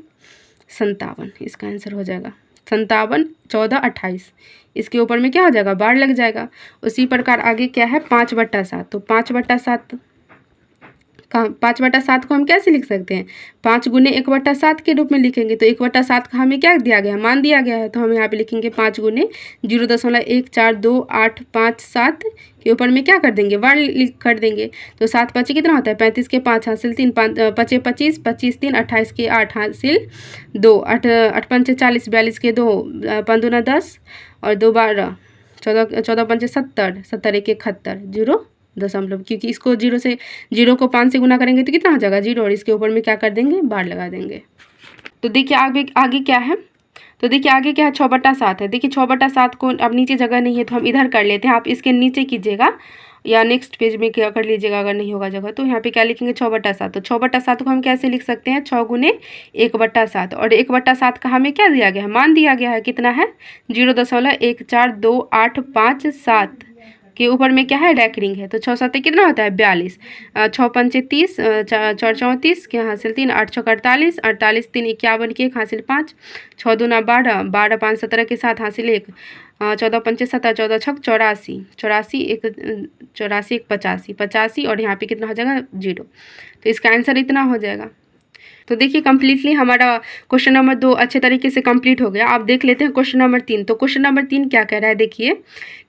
57। इसका आंसर हो जाएगा 57 14 28। इसके ऊपर में क्या हो जाएगा, बार लग जाएगा। उसी प्रकार आगे क्या है, 5/7। तो 5/7 को हम कैसे लिख सकते हैं, 5 गुने 1/7 के रूप में लिखेंगे। तो 1/7 का हमें क्या दिया गया है, मान दिया गया है। तो हम यहाँ पे लिखेंगे 5 गुने 0.1428557 के ऊपर में क्या कर देंगे, बार कर देंगे। तो 7 5 कितना होता है, 35 के 5 हासिल 3, 5 5 25 25 3 28 के 8 हासिल 2, 8 8 5 40 42 के 2 5 दूना 10 और 2 12 14 14 5 70 70 1 71 0 क्योंकि इसको 0 को 5 से गुना करेंगे तो कितना हो जाएगा 0। और इसके ऊपर में क्या कर देंगे, बार लगा देंगे। तो देखिए आगे क्या है, तो देखिए आगे क्या है, 6/7 है। देखिए 6/7 को अब नीचे जगह नहीं है तो हम इधर कर लेते हैं, आप इसके नीचे कीजिएगा या नेक्स्ट पेज में क्या कर लीजिएगा अगर नहीं होगा जगह। तो यहाँ पे क्या लिखेंगे, 6/7। तो 6/7 को हम कैसे लिख सकते हैं, 6 गुने 1/7। और 1/7 का हमें क्या दिया गया है, मान दिया गया है, कितना है 0.1428557 के ऊपर में क्या है, रैकरिंग है। तो 6 7 कितना होता है 42, 6 5 30, 4 34 के हासिल 3, 8 6 48, 48 3 51 के 1 हासिल 5, 6 दूना 12, 12 5 17 के साथ हासिल 1, 14 5 17 14 6 84, 84 1 84 1 85 85 और यहाँ पे कितना हो जाएगा 0। तो इसका आंसर इतना हो जाएगा। तो देखिए कम्प्लीटली हमारा क्वेश्चन नंबर 2 अच्छे तरीके से कंप्लीट हो गया। आप देख लेते हैं क्वेश्चन नंबर 3। तो क्वेश्चन नंबर 3 क्या कह रहा है, देखिए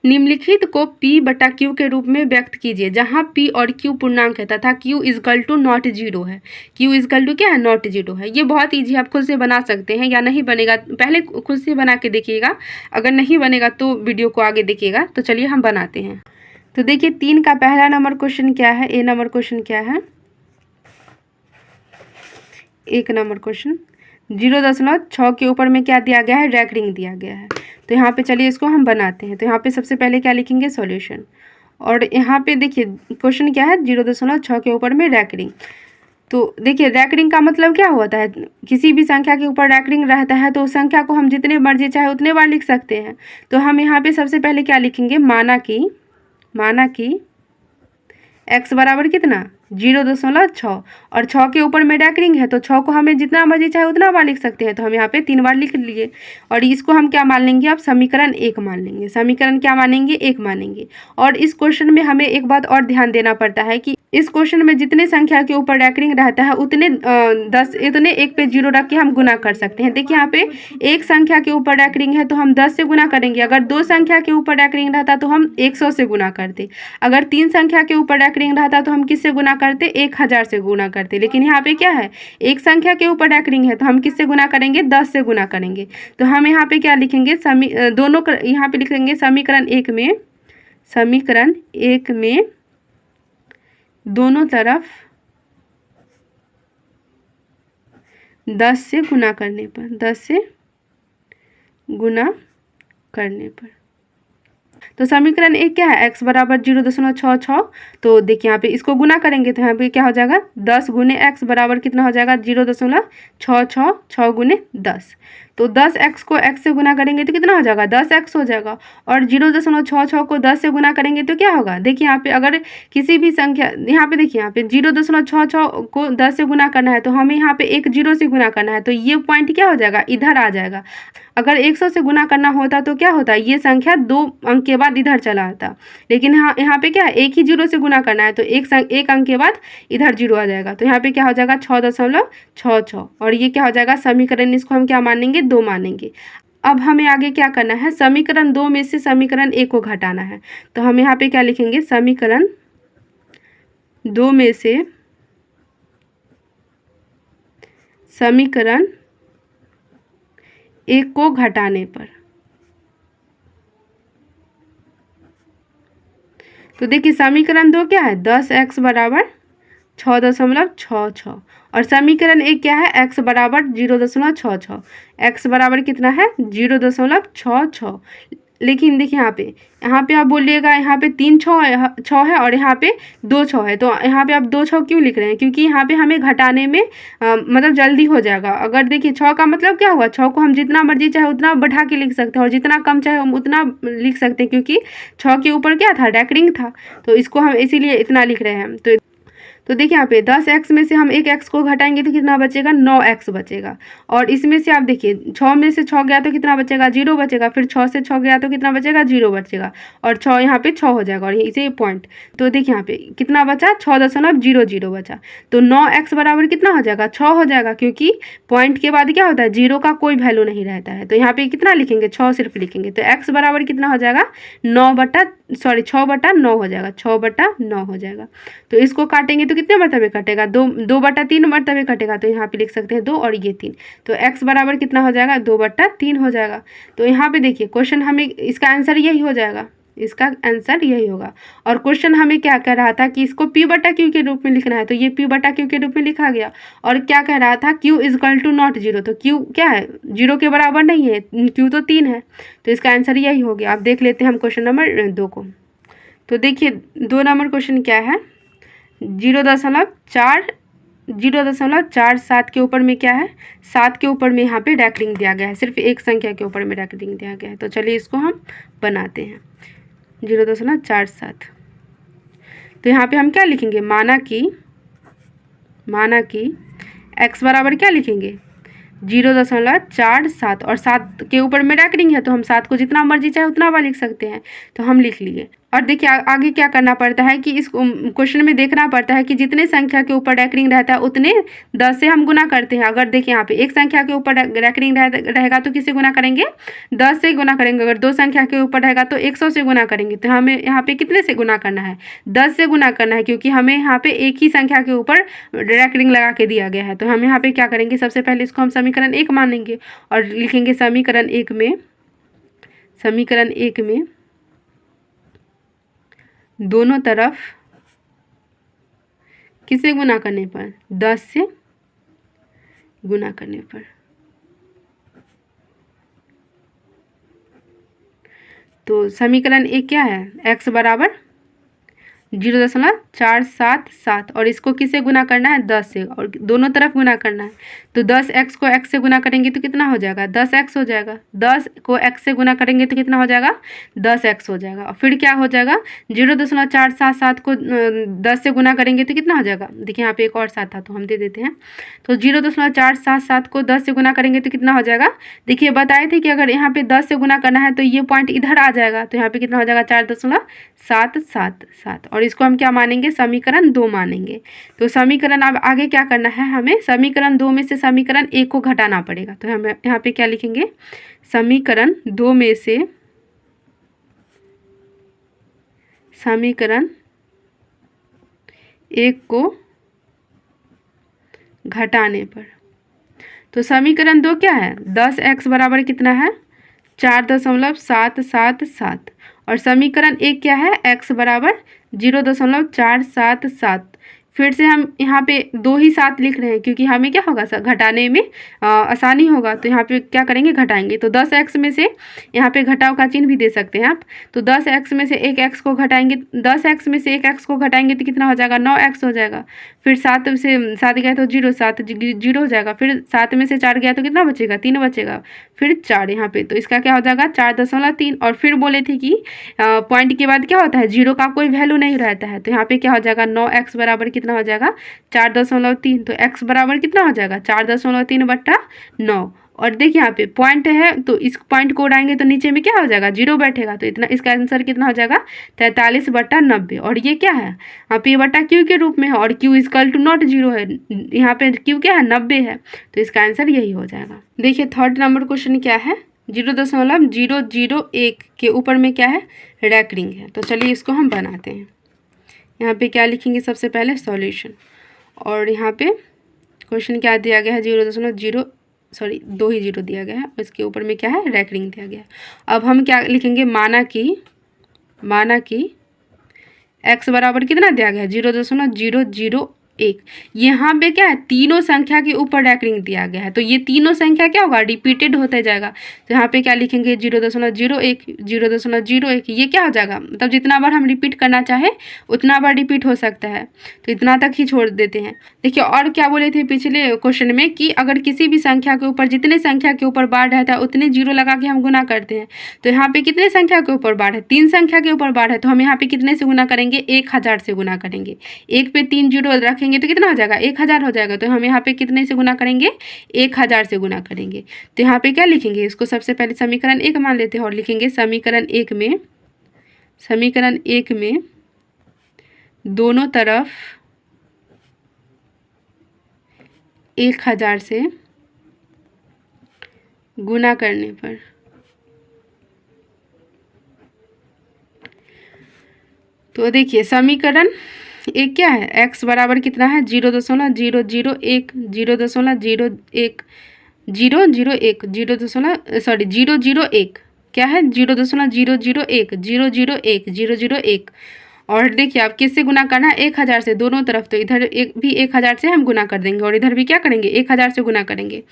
निम्नलिखित को P/Q के रूप में व्यक्त कीजिए जहां P और Q पूर्णांक है तथा Q इजकल टू नॉट 0 है। Q इजकल टू क्या है, नॉट 0 है। ये बहुत ईजी, आप खुद से बना सकते हैं, या नहीं बनेगा पहले खुद से बना के देखिएगा, अगर नहीं बनेगा तो वीडियो को आगे देखिएगा। तो चलिए हम बनाते हैं। तो देखिए 3 का पहला नंबर क्वेश्चन क्या है, ए नंबर क्वेश्चन क्या है, 1 नंबर क्वेश्चन 0.6 के ऊपर में क्या दिया गया है, रैंक दिया गया है। तो यहाँ पे चलिए इसको हम बनाते हैं। तो यहाँ पे सबसे पहले क्या लिखेंगे, सॉल्यूशन। और यहाँ पे देखिए क्वेश्चन क्या है, 0.6 के ऊपर में रैंक। तो देखिए रैंक का मतलब क्या होता है, किसी भी संख्या के ऊपर रैंक रहता है तो उस संख्या को हम जितने मर्जी चाहे उतने बार लिख सकते हैं। तो हम यहाँ पे सबसे पहले क्या लिखेंगे, माना कि x बराबर कितना, 0.6 और 6 के ऊपर में रैंक है तो 6 को हमें जितना मर्जी चाहे उतना बार लिख सकते हैं। तो हम यहाँ पे 3 बार लिख लिए और इसको हम क्या मान लेंगे, आप समीकरण 1 मान लेंगे। समीकरण क्या मानेंगे, 1 मानेंगे। और इस क्वेश्चन में हमें एक बात और ध्यान देना पड़ता है कि इस क्वेश्चन में जितने संख्या के ऊपर रैंक रहता है उतने 10 इतने 1 पे 0 रख के हम गुना कर सकते हैं। देखिए यहाँ पे एक संख्या के ऊपर रैंक है तो हम 10 से गुना करेंगे। अगर 2 संख्या के ऊपर रैंक रहता तो हम 100 से गुना करते। अगर 3 संख्या के ऊपर रैंक रहता तो हम किससे गुना करते, 1000 से गुना करते। लेकिन यहाँ पे क्या है, एक संख्या के ऊपर रैंक है तो हम किससे गुना करेंगे, 10 से गुना करेंगे। तो हम यहाँ पे क्या लिखेंगे, यहाँ पे लिखेंगे समीकरण 1 में दोनों तरफ 10 से गुना करने पर, तो समीकरण 1 क्या है, x बराबर 0.66। तो देखिए यहाँ पे इसको गुना करेंगे तो यहाँ पे क्या हो जाएगा, 10 गुने x बराबर कितना हो जाएगा, 0.66, 6 गुने 10। तो 10x को x से गुना करेंगे तो कितना हो जाएगा, 10x हो जाएगा। और 0.66 को 10 से गुना करेंगे तो क्या होगा, देखिए यहाँ पे अगर किसी भी संख्या, यहाँ पे देखिए यहाँ पे 0.66 को 10 से गुना करना है तो हमें यहाँ पे एक 0 से गुना करना है। तो ये पॉइंट क्या हो जाएगा, इधर आ जाएगा। अगर 100 से गुना करना होता तो क्या होता, ये संख्या 2 अंक के बाद इधर चला आता। लेकिन यहाँ पे क्या है, एक ही 0 से गुना करना है तो एक अंक के बाद इधर 0 आ जाएगा। तो यहाँ पे क्या हो जाएगा, 6.66। और ये क्या हो जाएगा, समीकरण इसको हम क्या मानेंगे, 2 मानेंगे। अब हमें आगे क्या करना है, समीकरण 2 में से समीकरण 1 को घटाना है। तो हम यहाँ पे क्या लिखेंगे, समीकरण 2 में से समीकरण 1 को घटाने पर। तो देखिए समीकरण 2 क्या है, 10x बराबर 6.66 और समीकरण 1 क्या है, x बराबर 0.66। x बराबर कितना है, 0.66। लेकिन देखिए यहाँ पे आप बोलिएगा यहाँ पे 3 6 है और यहाँ पे 2 6 है। तो यहाँ पे आप 2 6 क्यों लिख रहे हैं, क्योंकि यहाँ पे हमें घटाने में मतलब जल्दी हो जाएगा। अगर देखिए 6 का मतलब क्या हुआ, 6 को हम जितना मर्जी चाहे उतना बढ़ा के लिख सकते हैं और जितना कम चाहे हम उतना लिख सकते हैं, क्योंकि 6 के ऊपर क्या था, रैंक था। तो इसको हम इसीलिए इतना लिख रहे हैं। तो देखिए यहाँ पे 10x में से हम एक x को घटाएंगे तो कितना बचेगा, 9x बचेगा। और इसमें से आप देखिए 6 में से 6 गया तो कितना बचेगा, 0 बचेगा। फिर 6 से 6 गया तो कितना बचेगा, 0 बचेगा। और 6 यहाँ पे 6 हो जाएगा और इसे पॉइंट। तो देखिए यहाँ पे कितना बचा, 6.00 बचा। तो 9x बराबर कितना हो जाएगा, 6 हो जाएगा, क्योंकि पॉइंट के बाद क्या होता है, 0 का कोई वैल्यू नहीं रहता है। तो यहाँ पे कितना लिखेंगे, 6 सिर्फ लिखेंगे। तो x बराबर कितना हो जाएगा, 6/9 हो जाएगा, 6/9 हो जाएगा। तो इसको काटेंगे तो कितने मरतबे कटेगा, 2/3 मरतबे कटेगा। तो यहाँ पे लिख सकते हैं 2 और ये 3। तो x बराबर कितना हो जाएगा, 2/3 हो जाएगा। तो यहाँ पे देखिए क्वेश्चन हमें इसका आंसर यही हो जाएगा, इसका आंसर यही होगा। और क्वेश्चन हमें क्या कह रहा था कि इसको p/q के रूप में लिखना है। तो ये p/q के रूप में लिखा गया। और क्या कह रहा था, q = नॉट 0। तो q क्या है, 0 के बराबर नहीं है, q तो 3 है। तो इसका आंसर यही हो गया। आप देख लेते हैं हम क्वेश्चन नंबर 2 को। तो देखिए 2 नंबर क्वेश्चन क्या है, 0.47 के ऊपर में क्या है, 7 के ऊपर में यहाँ पे रैंक दिया गया है। सिर्फ एक संख्या के ऊपर में रैंक दिया गया है। तो चलिए इसको हम बनाते हैं, 0.47। तो यहाँ पे हम क्या लिखेंगे, माना कि x बराबर क्या लिखेंगे, 0.47 और 7 के ऊपर में रैंक है तो हम 7 को जितना मर्जी चाहे उतना बार लिख सकते हैं। तो हम लिख लिए। और देखिए आगे क्या करना पड़ता है कि इस क्वेश्चन में देखना पड़ता है कि जितने संख्या के ऊपर रैंक रहता है उतने 10 से हम गुना करते हैं। अगर देखिए यहाँ पे एक संख्या के ऊपर रैंक रहेगा तो किससे गुना करेंगे, 10 से गुना करेंगे। अगर 2 संख्या के ऊपर रहेगा तो 100 से गुना करेंगे। तो हमें यहाँ पे कितने से गुना करना है, 10 से गुना करना है, क्योंकि हमें यहाँ पे एक ही संख्या के ऊपर रैंक लगा के दिया गया है। तो हम यहाँ पे क्या करेंगे, सबसे पहले इसको हम समीकरण 1 मानेंगे और लिखेंगे समीकरण 1 में दोनों तरफ किसे गुना करने पर? 10 से गुना करने पर। तो समीकरण एक क्या है? x बराबर 0.477 और इसको किससे गुना करना है? 10 से, और दोनों तरफ गुना करना है। तो 10x को x से गुना करेंगे तो कितना हो जाएगा? 10x हो जाएगा। 10 को x से गुना करेंगे तो कितना हो जाएगा? 10x हो जाएगा। और फिर क्या हो जाएगा? 0.477 को 10 से गुना करेंगे तो कितना हो जाएगा? देखिए यहाँ पे एक और साथ था तो हम दे देते हैं। तो 0.477 को 10 से गुना करेंगे तो कितना हो जाएगा? देखिए बताए थे कि अगर यहाँ पे 10 से गुना करना है तो ये पॉइंट इधर आ जाएगा, तो यहाँ पे कितना हो जाएगा? 4.777। और इसको हम क्या मानेंगे? समीकरण 2 मानेंगे। तो समीकरण अब आगे क्या करना है? हमें समीकरण 2 में से समीकरण 1 को घटाना पड़ेगा। तो हम यहाँ पे क्या लिखेंगे? समीकरण 2 में से समीकरण 1 को घटाने पर। तो समीकरण 2 क्या है? 10x बराबर कितना है? 4.777। और समीकरण 1 क्या है? x बराबर 0.477। फिर से हम यहाँ पे 2 ही साथ लिख रहे हैं क्योंकि हमें क्या होगा? घटाने में आसानी होगा। तो यहाँ पे क्या करेंगे? घटाएंगे। तो 10x में से यहाँ पे घटाव का चिन्ह भी दे सकते हैं आप। तो 10x में से एक x को घटाएंगे, 10x में से एक x को घटाएंगे तो कितना हो जाएगा? 9x हो जाएगा। फिर 7 से 7 गया तो 0, 7 0 हो जाएगा। फिर 7 में से 4 गया तो कितना बचेगा? 3 बचेगा। फिर 4 यहाँ पे, तो इसका क्या हो जाएगा? 4.3। और फिर बोले थे कि पॉइंट के बाद क्या होता है? 0 का कोई वैल्यू नहीं रहता है। तो यहाँ पे क्या हो जाएगा? 9x बराबर कितना हो जाएगा? 4.3। तो x बराबर कितना हो जाएगा? 4.3/9। और देखिए यहाँ पे पॉइंट है तो इस पॉइंट को उड़ाएंगे तो नीचे में क्या हो जाएगा? 0 बैठेगा। तो इतना, इसका आंसर कितना हो जाएगा? 43/90। और ये क्या है? p बटा q के रूप में है और q इक्वल टू नॉट 0 है। यहाँ पे q क्या है? 90 है। तो इसका आंसर यही हो जाएगा। देखिए थर्ड नंबर क्वेश्चन क्या है? 0.001 के ऊपर में क्या है? रैंक है। तो चलिए इसको हम बनाते हैं। यहाँ पे क्या लिखेंगे? सबसे पहले सॉल्यूशन। और यहाँ पे क्वेश्चन क्या दिया गया है? 2 ही 0 दिया गया है। इसके ऊपर में क्या है? रैंक दिया गया है। अब हम क्या लिखेंगे? माना कि x बराबर कितना दिया गया है? 0.001। यहाँ पे क्या है? तीनों संख्या के ऊपर रैंक दिया गया है। तो ये तीनों संख्या क्या होगा? रिपीटेड होते जाएगा। तो यहाँ पे क्या लिखेंगे? 0.01 0.01। ये क्या हो जाएगा? मतलब जितना बार हम रिपीट करना चाहे उतना बार रिपीट हो सकता है। तो इतना तक ही छोड़ देते हैं। देखिए और क्या बोले थे पिछले क्वेश्चन में कि अगर किसी भी संख्या के ऊपर जितने संख्या के ऊपर बार रहता है उतने 0 लगा के हम गुना करते हैं। तो यहाँ पे कितने संख्या के ऊपर बार है? 3 संख्या के ऊपर बार है। तो हम यहाँ पे कितने से गुना करेंगे? 1000 से गुना करेंगे। 1 पे 3 0 रखेंगे तो कितना हो जाएगा? 1000 हो जाएगा। तो हम यहाँ पे कितने से गुना करेंगे? 1000 से गुना करेंगे। तो यहाँ पे क्या लिखेंगे? इसको सबसे पहले समीकरण 1 मान लेते हैं और लिखेंगे समीकरण 1 में दोनों तरफ 1000 से गुना करने पर। तो देखिए समीकरण एक क्या है? x बराबर कितना है? 0.001 001 क्या है? 0.001 001 और देखिए आप किससे गुना करना है? 1000 से दोनों तरफ। तो इधर एक भी 1000 से हम गुना कर देंगे और इधर भी क्या करेंगे? 1000 से गुना करेंगे।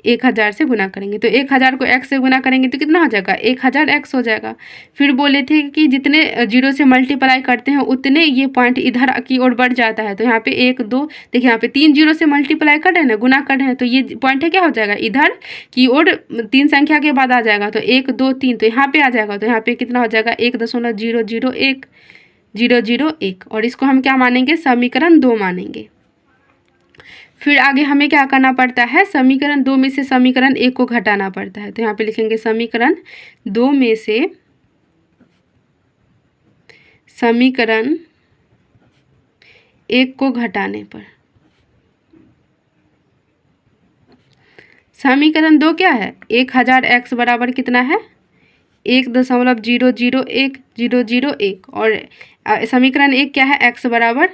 1000 से गुना करेंगे। तो 1000 को x से गुना करेंगे तो कितना हो जाएगा? 1000x हो जाएगा। फिर बोले थे कि जितने 0 से मल्टीप्लाई करते हैं उतने ये पॉइंट इधर की ओर बढ़ जाता है। तो यहाँ पे 1 2 देखिए यहाँ पे 3 0 से मल्टीप्लाई कर रहे हैं ना, गुना कर रहे हैं। तो ये पॉइंट है क्या हो जाएगा? इधर की ओर 3 संख्या के बाद आ जाएगा। तो 1 2 3 तो यहाँ पे आ जाएगा। तो यहाँ पे कितना हो जाएगा? 1.001 और इसको हम क्या मानेंगे? समीकरण 2 मानेंगे। फिर आगे हमें क्या करना पड़ता है? समीकरण 2 में से समीकरण 1 को घटाना पड़ता है। तो यहाँ पे लिखेंगे समीकरण 2 में से समीकरण 1 को घटाने पर। समीकरण 2 क्या है? 1000x बराबर कितना है? 1.001 001 और समीकरण 1 क्या है? x बराबर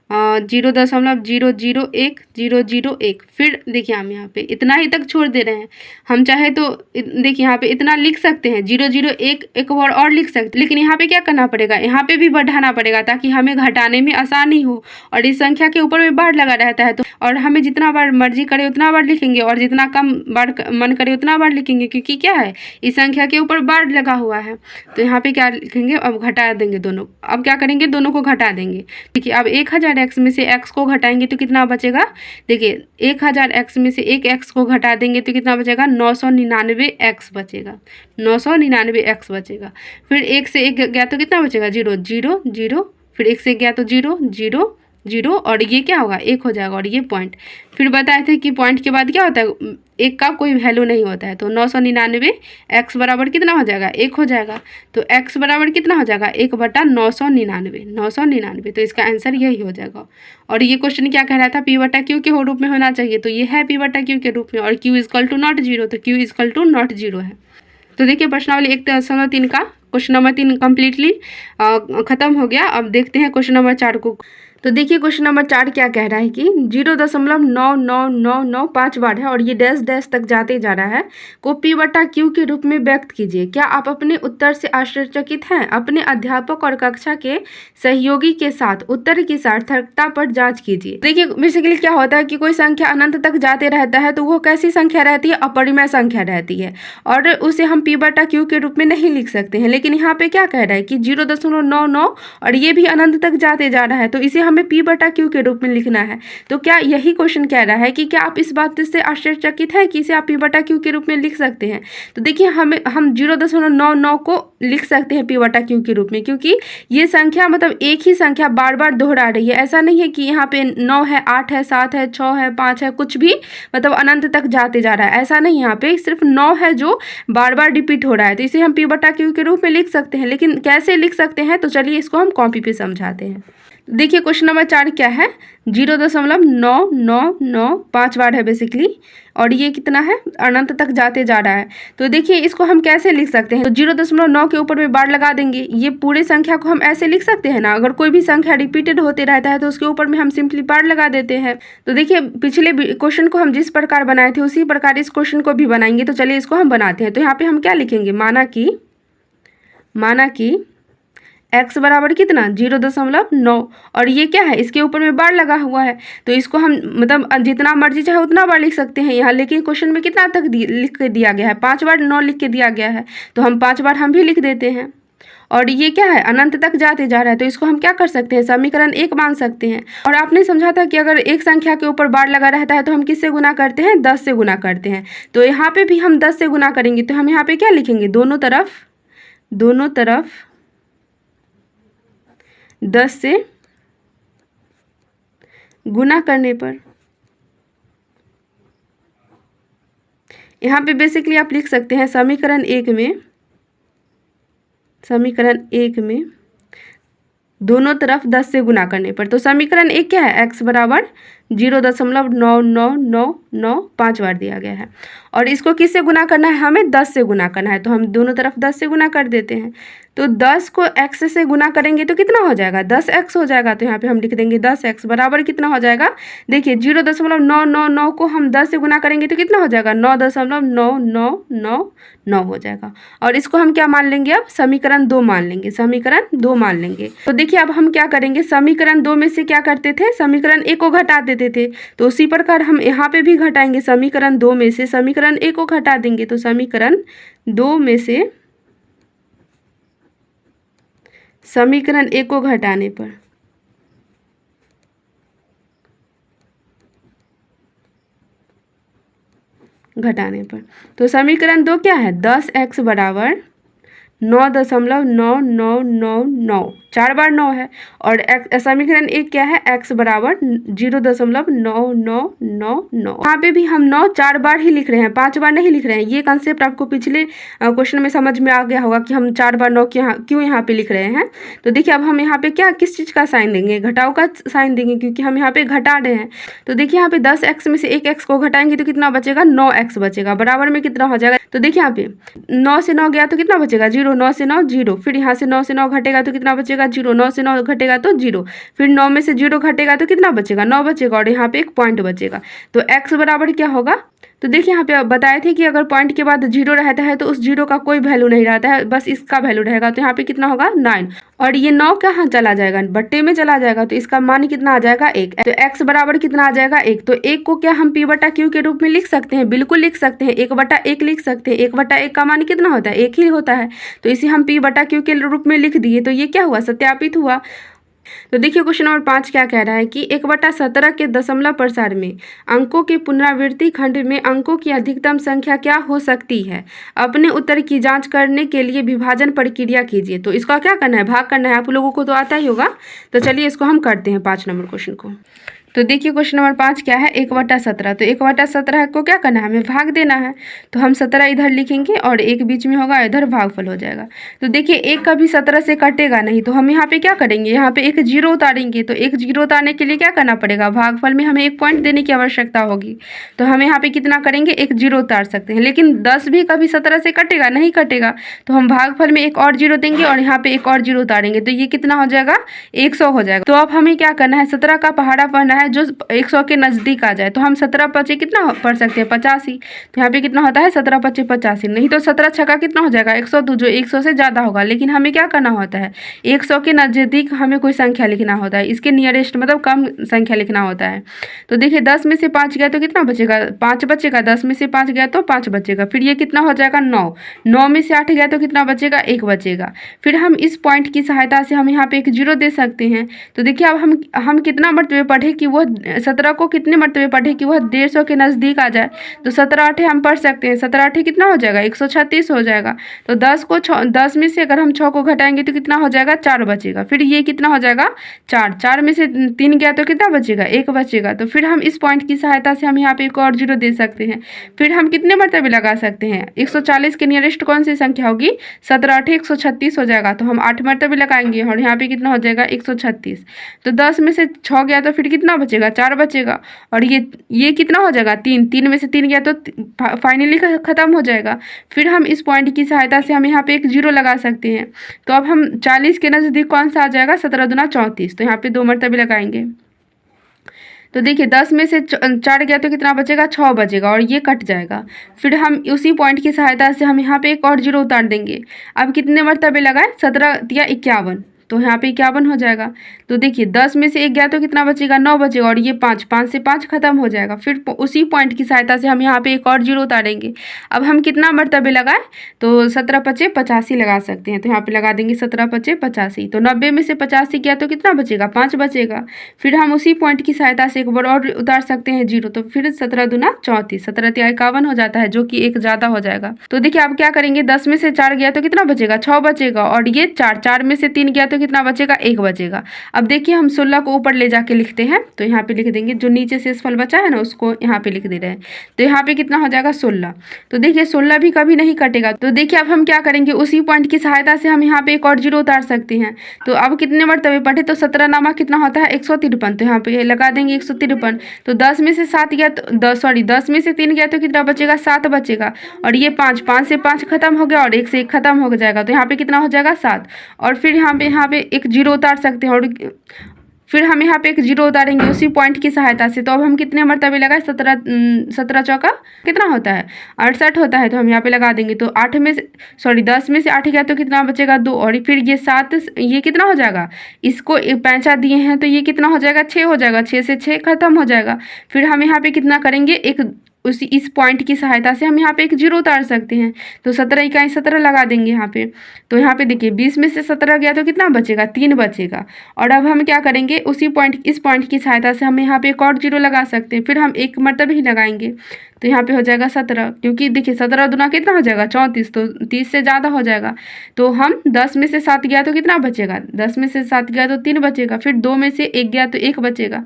0.001 फिर देखिए हम यहाँ पे इतना ही तक छोड़ दे रहे हैं। हम चाहे तो देखिए यहाँ पे इतना लिख सकते हैं, 0.01 एक बार और लिख सकते हैं, लेकिन यहाँ पे क्या करना पड़ेगा, यहाँ पे भी बढ़ाना पड़ेगा ताकि हमें घटाने में आसानी हो। और इस संख्या के ऊपर में बार लगा रहता है तो और हमें जितना बार मर्जी करे उतना बार लिखेंगे और जितना कम बार मन करे उतना बार लिखेंगे, क्योंकि क्या है इस संख्या के ऊपर बार लगा हुआ है। तो यहाँ पे क्या लिखेंगे, अब घटा देंगे दोनों। अब क्या करेंगे, दोनों को घटा देंगे। देखिए अब 1000x में से x को घटाएंगे तो कितना बचेगा, देखिए 1000x में से एक x को घटा देंगे तो कितना बचेगा, 999x बचेगा, 999x बचेगा। फिर 1 से 1 गया तो कितना बचेगा, 0 0 0, फिर 1 से गया तो 0 0 0 और ये क्या होगा, 1 हो जाएगा। और ये पॉइंट फिर बताए थे कि पॉइंट के बाद क्या होता है, 1 का कोई वैल्यू नहीं होता है। तो 999 x बराबर कितना हो जाएगा, 1 हो जाएगा। तो x बराबर कितना हो जाएगा, 1/999, 999। तो इसका आंसर यही हो जाएगा। और ये क्वेश्चन क्या कह रहा था, p/q के रूप में होना चाहिए, तो ये है p/q के रूप में। और q = नॉट 0, तो q = नॉट 0 है। तो देखिए प्रश्नावली 1.3 का क्वेश्चन नंबर 3 कम्प्लीटली खत्म हो गया। अब देखते हैं क्वेश्चन नंबर 4 को। तो देखिए क्वेश्चन नंबर 4 क्या कह रहा है कि 0.99995 बार है और ये डैश डैश तक जाते जा रहा है को p/q के रूप में व्यक्त कीजिए। क्या आप अपने उत्तर से आश्चर्यचकित हैं? अपने अध्यापक और कक्षा के सहयोगी के साथ उत्तर की सार्थकता पर जांच कीजिए। देखिए बेसिकली क्या होता है कि कोई संख्या अनंत तक जाते रहता है तो वो कैसी संख्या रहती है, अपरिमेय संख्या रहती है और उसे हम p/q के रूप में नहीं लिख सकते हैं। लेकिन यहाँ पे क्या कह रहा है कि 0.99 और ये भी अनंत तक जाते जा रहा है तो इसे हमें p/q के रूप में लिखना है। तो क्या यही क्वेश्चन कह रहा है कि क्या आप इस बात से आश्चर्यचकित हैं कि इसे आप p/q के रूप में लिख सकते हैं? तो देखिए हम 0.99 को लिख सकते हैं p/q के रूप में, क्योंकि ये संख्या मतलब एक ही संख्या बार बार दोहरा रही है। ऐसा नहीं है कि यहाँ पे 9 है, 8 है, 7 है, 6 है, 5 है, कुछ भी मतलब अनंत तक जाते जा रहा है, ऐसा नहीं। यहाँ पे सिर्फ 9 है जो बार बार रिपीट हो रहा है, तो इसे हम p/q के रूप में लिख सकते हैं। लेकिन कैसे लिख सकते हैं, तो चलिए इसको हम कॉपी पे समझाते हैं। देखिए क्वेश्चन नंबर 4 क्या है, 0.9995 बार है बेसिकली और ये कितना है, अनंत तक जाते जा रहा है। तो देखिए इसको हम कैसे लिख सकते हैं, तो 0.9 के ऊपर में बार लगा देंगे। ये पूरे संख्या को हम ऐसे लिख सकते हैं ना, अगर कोई भी संख्या रिपीटेड होते रहता है तो उसके ऊपर में हम सिंपली बार लगा देते हैं। तो देखिए पिछले क्वेश्चन को हम जिस प्रकार बनाए थे उसी प्रकार इस क्वेश्चन को भी बनाएंगे। तो चलिए इसको हम बनाते हैं। तो यहाँ पे हम क्या लिखेंगे, माना कि x बराबर कितना, 0.9 और ये क्या है, इसके ऊपर में बार लगा हुआ है तो इसको हम मतलब जितना मर्जी चाहे उतना बार लिख सकते हैं यहाँ। लेकिन क्वेश्चन में कितना तक लिख के दिया गया है, 5 बार 9 लिख के दिया गया है, तो हम 5 बार हम भी लिख देते हैं। और ये क्या है, अनंत तक जाते जा रहा है, तो इसको हम क्या कर सकते हैं, समीकरण 1 मान सकते हैं। और आपने समझा था कि अगर एक संख्या के ऊपर बार लगा रहता है तो हम किससे गुना करते हैं, 10 से गुना करते हैं। तो यहाँ पे भी हम 10 से गुना करेंगे, तो हम यहाँ पे क्या लिखेंगे, दोनों तरफ 10 से गुना करने पर यहाँ पे बेसिकली आप लिख सकते हैं समीकरण 1 में दोनों तरफ 10 से गुना करने पर। तो समीकरण 1 क्या है, x बराबर 0.9995 बार दिया गया है और इसको किससे गुना करना है, हमें 10 से गुना करना है। तो हम दोनों तरफ 10 से गुना कर देते हैं। तो 10 को x से गुना करेंगे तो कितना हो जाएगा, 10x हो जाएगा। तो यहाँ पे हम लिख देंगे 10x बराबर कितना हो जाएगा, देखिए 0.999 को हम 10 से गुना करेंगे तो कितना हो जाएगा, 9.9999 हो जाएगा। और इसको हम क्या मान लेंगे, अब समीकरण 2 मान लेंगे। तो देखिए अब हम क्या करेंगे, समीकरण 2 में से क्या करते थे, समीकरण 1 को घटा देते थे। तो उसी प्रकार हम यहाँ पे भी घटाएंगे, समीकरण 2 में से समीकरण 1 को घटा देंगे। तो समीकरण 2 में से समीकरण 1 को घटाने पर तो समीकरण 2 क्या है, 10x बराबर 9.9999, 4 बार 9 है। और समीकरण 1 क्या है, x बराबर 0.9999। यहाँ पे भी हम 9 4 बार ही लिख रहे हैं, 5 बार नहीं लिख रहे हैं। ये कंसेप्ट आपको पिछले क्वेश्चन में समझ में आ गया होगा कि हम 4 बार 9 क्यों यहाँ पे लिख रहे हैं। तो देखिए अब हम यहाँ पे क्या किस चीज़ का साइन देंगे, घटाव का साइन देंगे, क्योंकि हम यहाँ पे घटा रहे हैं। तो देखिए यहाँ पे 10x में से एक x को घटाएंगे तो कितना बचेगा, 9x बचेगा, बराबर में कितना हो जाएगा। तो देखिए यहाँ पे 9 से 9 गया तो कितना बचेगा, 0 जीरो, 9 से 9 जीरो, फिर यहाँ से 9 से 9 घटेगा तो कितना बचेगा 0, 9 से 9 घटेगा तो 0, फिर 9 में से 0 घटेगा तो कितना बचेगा 9 बचेगा, और यहाँ पे एक पॉइंट बचेगा। तो x बराबर क्या होगा, तो देखिए यहाँ पे बताए थे कि अगर पॉइंट के बाद 0 रहता है तो उस 0 का कोई वैल्यू नहीं रहता है, बस इसका वैल्यू रहेगा। तो यहाँ पे कितना होगा 9, और ये 9 कहाँ चला जाएगा, बट्टे में चला जाएगा, तो इसका मान कितना आ जाएगा 1। तो x बराबर कितना आ जाएगा 1। तो 1 को क्या हम p/q के रूप में लिख सकते हैं, बिल्कुल लिख सकते हैं, 1/1 लिख सकते हैं। 1/1 का मान कितना होता है 1 ही होता है, तो इसे हम p/q के रूप में लिख दिए। तो ये क्या हुआ, सत्यापित हुआ। तो देखिए क्वेश्चन नंबर 5 क्या कह रहा है कि 1/17 के दशमलव प्रसार में अंकों के पुनरावृत्ति खंड में अंकों की अधिकतम संख्या क्या हो सकती है। अपने उत्तर की जांच करने के लिए विभाजन प्रक्रिया कीजिए। तो इसका क्या करना है, भाग करना है। आप लोगों को तो आता ही होगा, तो चलिए इसको हम करते हैं 5 नंबर क्वेश्चन को। तो देखिए क्वेश्चन नंबर 5 क्या है, 1/17। तो 1/17 को क्या करना है, हमें भाग देना है। तो हम 17 इधर लिखेंगे और 1 बीच में होगा, इधर भागफल हो जाएगा। तो देखिए 1 कभी 17 से कटेगा नहीं, तो हम यहाँ पे क्या करेंगे, यहाँ पे एक 0 उतारेंगे। तो एक 0 उतारने के लिए क्या करना पड़ेगा, भागफल में हमें 1 पॉइंट देने की आवश्यकता होगी। तो हम यहाँ पे कितना करेंगे, एक 0 उतार सकते हैं। लेकिन 10 भी कभी 17 से कटेगा नहीं, कटेगा। तो हम भागफल में एक और 0 देंगे और यहाँ पे एक और 0 उतारेंगे, तो ये कितना हो जाएगा 100 हो जाएगा। तो अब हमें क्या करना है, 17 का पहाड़ा पढ़ना है जो 100 के नज़दीक आ जाए। तो हम 17 पचे कितना पढ़ सकते हैं 85। तो यहाँ पे कितना होता है 17 पचे 85, नहीं तो 17 छक्का कितना हो जाएगा 102, जो 100 से ज़्यादा होगा। लेकिन हमें क्या करना होता है, 100 के नज़दीक हमें कोई संख्या लिखना होता है, इसके नियरेस्ट मतलब कम संख्या लिखना होता है। तो देखिए 10 में से 5 गया तो कितना बचेगा 5 बचेगा, 10 में से 5 गया तो 5 बचेगा, फिर ये कितना हो जाएगा 9, 9 में से 8 गया तो कितना बचेगा 1 बचेगा। फिर हम इस पॉइंट की सहायता से हम यहाँ पे एक 0 दे सकते हैं। तो देखिए अब हम कितना मर्तबे पढ़े कि वो 17 को कितने मर्तबे पढ़े कि वह 150 के नज़दीक आ जाए। तो 17 8 हम पढ़ सकते हैं, 17 8 कितना हो जाएगा 136 हो जाएगा। तो 10 में से अगर हम 6 को घटाएंगे तो कितना हो जाएगा 4 बचेगा। फिर ये कितना हो जाएगा 4 में से 3 गया तो कितना बचेगा 1 बचेगा। तो फिर हम इस पॉइंट की सहायता से हम यहाँ पे एक और 0 दे सकते हैं। फिर हम कितने मर्तबे लगा सकते हैं, 140 के नियरेस्ट कौन सी संख्या होगी 17 8 136 हो जाएगा। तो हम 8 मर्तबे लगाएंगे और यहाँ पे कितना हो जाएगा 136। तो 10 में से 6 गया तो फिर कितना बचेगा 4 बचेगा, और ये कितना हो जाएगा 3 में से 3 गया तो फाइनली खत्म हो जाएगा। फिर हम इस पॉइंट की सहायता से हम यहाँ पे एक 0 लगा सकते हैं। तो अब हम 40 के नज़दीक कौन सा आ जाएगा 17 दूना 34। तो यहाँ पे 2 मरतबे लगाएंगे। तो देखिए 10 में से 4 गया तो कितना बचेगा 6 बचेगा, और ये कट जाएगा। फिर हम उसी पॉइंट की सहायता से हम यहाँ पे एक और 0 उतार देंगे। अब कितने मरतबे लगाए 17 या 51, तो यहाँ पे 51 हो जाएगा। तो देखिए 10 में से 1 गया तो कितना बचेगा 9 बचेगा, और ये 5 से 5 खत्म हो जाएगा। फिर उसी पॉइंट की सहायता से हम यहाँ पे एक और 0 उतारेंगे। अब हम कितना मरतबे लगाए, तो 17 पचे 85 लगा सकते हैं। तो यहाँ पे लगा देंगे 17 पचे 85। तो 90 में से 85 गया तो कितना बचेगा 5 बचेगा। फिर हम उसी पॉइंट की सहायता से एक बार और उतार सकते हैं 0। तो फिर 17 दूना 34, 17 तिया 51 हो जाता है, जो कि 1 ज़्यादा हो जाएगा। तो देखिए आप क्या करेंगे, 10 में से 4 गया तो कितना बचेगा 6 बचेगा, और ये 4 में से 3 गया तो कितना बचेगा 1 बचेगा। अब देखिए हम 16 को ऊपर ले जाके लिखते हैं। तो यहाँ पे लिख देंगे, जो नीचे शेषफल बचा है ना उसको यहाँ पे लिख दे रहे हैं। तो यहाँ पे कितना हो जाएगा 16। तो देखिए 16 भी कभी नहीं कटेगा। तो देखिए अब हम क्या करेंगे, उसी पॉइंट की सहायता से हम यहाँ पे एक और 0 उतार सकते हैं। तो अब कितने मरतबे पढ़े, तो 17 नामा कितना होता है 153। तो यहाँ पे लगा देंगे 153। तो 10 में से 7 गया तो 10 में से 3 गया तो कितना बचेगा 7 बचेगा, और ये 5 से 5 खत्म हो गया, और 1 से 1 खत्म हो जाएगा। तो यहाँ पे कितना हो जाएगा 7। और फिर यहाँ पे एक 0 उतार सकते हैं, और फिर हम यहाँ पे एक 0 उतारेंगे उसी पॉइंट की सहायता से। तो अब हम कितने मरतबे लगाए 17 चौका कितना होता है 68 होता है। तो हम यहाँ पे लगा देंगे। तो 10 में से 8 गया तो कितना बचेगा 2, और फिर ये 7, ये कितना हो जाएगा, इसको 5 दिए हैं तो ये कितना हो जाएगा 6 हो जाएगा, 6 से 6 खत्म हो जाएगा। फिर हम यहाँ पे कितना करेंगे, इस पॉइंट की सहायता से हम यहाँ पे एक 0 उतार सकते हैं। तो 17 इकाई 17 लगा देंगे यहाँ पे। तो यहाँ पे देखिए 20 में से 17 गया तो कितना बचेगा 3 बचेगा। और अब हम क्या करेंगे, इस पॉइंट की सहायता से हम यहाँ पे एक और 0 लगा सकते हैं। फिर हम एक मरतबे ही लगाएंगे। तो यहाँ पे हो जाएगा 17, क्योंकि देखिए 17 दूना कितना हो जाएगा 34, तो 30 से ज़्यादा हो जाएगा। तो हम 10 में से 7 गया तो कितना बचेगा, 10 में से 7 गया तो 3 बचेगा। फिर 2 में से 1 गया तो 1 बचेगा।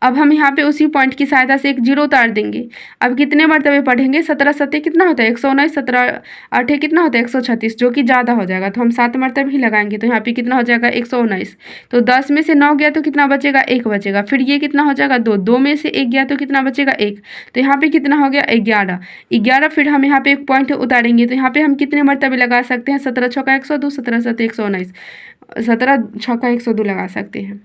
अब हम यहाँ पे उसी पॉइंट की सहायता से एक जीरो उतार देंगे। अब कितने मरतबे पढ़ेंगे, 17 सत्ते कितना होता है 119, 17 आठे कितना होता है 136, जो कि ज़्यादा हो जाएगा तो हम 7 मरतबे ही लगाएंगे। तो यहाँ पे कितना हो जाएगा 119। तो 10 में से 9 गया तो कितना बचेगा, 1 बचेगा। फिर ये कितना हो जाएगा 2, 2 में से 1 गया तो कितना बचेगा 1। तो यहाँ पे कितना हो गया 11, 11। फिर हम यहाँ पे एक पॉइंट उतारेंगे तो यहाँ पे हम कितने मरतबे लगा सकते हैं, 17 छक्का 102, 17 7 119, 17 छक्का 102 लगा सकते हैं।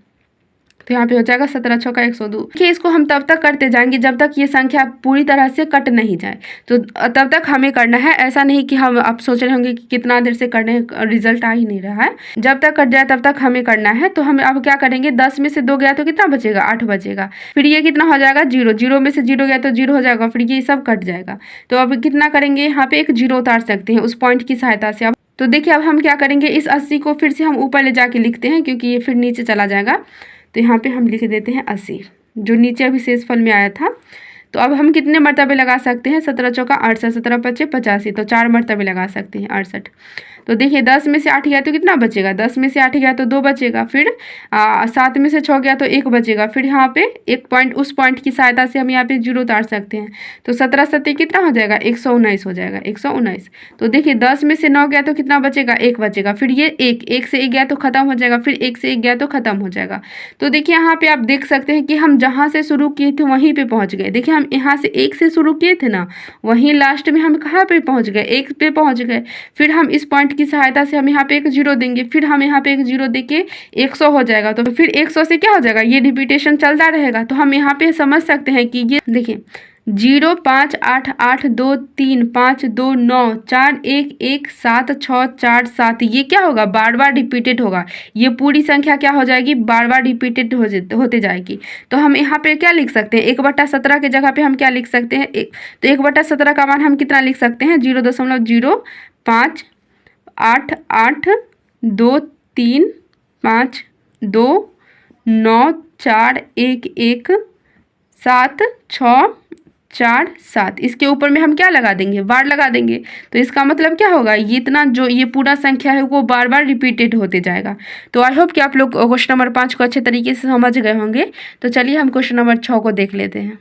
तो यहाँ पे हो जाएगा 17 छक्का 102। देखिए इसको हम तब तक करते जाएंगे जब तक ये संख्या पूरी तरह से कट नहीं जाए, तो तब तक हमें करना है। ऐसा नहीं कि हम आप सोच रहे होंगे कि कितना देर से करने रिजल्ट आ ही नहीं रहा है। जब तक कट जाए तब तक हमें करना है। तो हम अब क्या करेंगे, 10 में से 2 गया तो कितना बचेगा, 8 बचेगा। फिर ये कितना हो जाएगा 0, 0 में से 0 गया तो 0 हो जाएगा। फिर ये सब कट जाएगा। तो अब कितना करेंगे, यहाँ पे एक 0 उतार सकते हैं उस पॉइंट की सहायता से। अब तो देखिए अब हम क्या करेंगे, इस 80 को फिर से हम ऊपर ले जाके लिखते हैं क्योंकि ये फिर नीचे चला जाएगा। तो यहाँ पे हम लिख देते हैं 80, जो नीचे अभी शेषफल में आया था। तो अब हम कितने मरतबे लगा सकते हैं, 17 चौका 68, 17 पच्चे 85, तो 4 मरतबे लगा सकते हैं 68। तो देखिए 10 में से 8 गया तो कितना बचेगा, 10 में से 8 गया तो 2 बचेगा। फिर 7 में से 6 गया तो 1 बचेगा। फिर यहाँ पे एक पॉइंट, उस पॉइंट की सहायता से हम यहाँ पे 0 उतार सकते हैं। तो 17 सत्ते कितना हो जाएगा 119 हो जाएगा, 119। तो देखिए 10 में से 9 गया तो कितना बचेगा, 1 बचेगा। फिर ये 1 से 1 गया तो खत्म हो जाएगा। फिर 1 से 1 गया तो खत्म हो जाएगा। तो देखिए यहाँ पे आप देख सकते हैं कि हम जहाँ से शुरू किए थे वहीं पे पहुँच गए। देखिए हम यहाँ से 1 से शुरू किए थे ना, वहीं लास्ट में हम कहाँ पे पहुँच गए, 1 पे पहुँच गए। फिर हम इस पॉइंट की सहायता से हम यहाँ पे एक 0 देंगे। फिर हम यहाँ पे एक 0 देके 100 हो जाएगा। तो फिर 100 से क्या हो जाएगा, ये रिपीटेशन चलता रहेगा। तो हम यहाँ पे समझ सकते हैं कि ये देखिए 0 5 8 8 2 3 5 2 9 4 1 1 7 6 4 7, ये क्या होगा, बार बार रिपीटेड होगा। ये पूरी संख्या क्या हो जाएगी, बार बार रिपीटेड होते जाएगी। तो हम यहाँ पे क्या लिख सकते हैं, 1/17 के जगह पे हम क्या लिख सकते हैं, तो 1/17 का मान हम कितना लिख सकते हैं, 0.05 8 8 2 3 5 2 9 4 1 1 7 6 4 7, इसके ऊपर में हम क्या लगा देंगे, बार लगा देंगे। तो इसका मतलब क्या होगा, ये इतना जो ये पूरा संख्या है वो बार बार रिपीटेड होते जाएगा। तो आई होप कि आप लोग क्वेश्चन नंबर 5 को अच्छे तरीके से समझ गए होंगे। तो चलिए हम क्वेश्चन नंबर 6 को देख लेते हैं।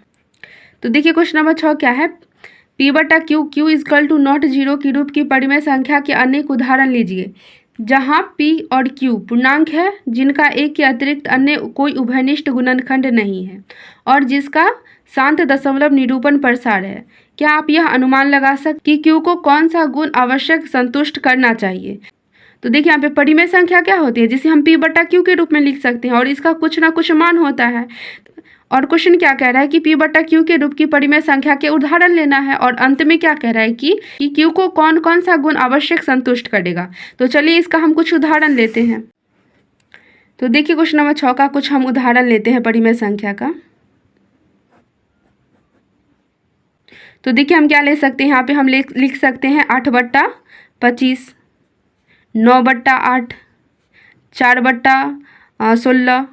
तो देखिए क्वेश्चन नंबर 6 क्या है, P/Q Q is equal to not 0 की रूप की परिमेय संख्या के अनेक उदाहरण लीजिए जहाँ P और Q पूर्णांक है जिनका एक के अतिरिक्त अन्य कोई उभयनिष्ठ गुणनखंड नहीं है और जिसका शांत दशमलव निरूपण प्रसार है। क्या आप यह अनुमान लगा सकते कि Q को कौन सा गुण आवश्यक संतुष्ट करना चाहिए। तो देखिए यहाँ पे परिमेय संख्या क्या होती है, जिसे हम P/Q के रूप में लिख सकते हैं और इसका कुछ ना कुछ मान होता है। और क्वेश्चन क्या कह रहा है कि P/Q के रूप की परिमेय संख्या के उदाहरण लेना है। और अंत में क्या कह रहा है कि Q को कौन कौन सा गुण आवश्यक संतुष्ट करेगा। तो चलिए इसका हम कुछ उदाहरण लेते हैं। तो देखिए क्वेश्चन नंबर 6 का कुछ हम उदाहरण लेते हैं परिमेय संख्या का। तो देखिए हम क्या ले सकते हैं, यहाँ पे हम लिख सकते हैं 8/25, 9/8, 4/16,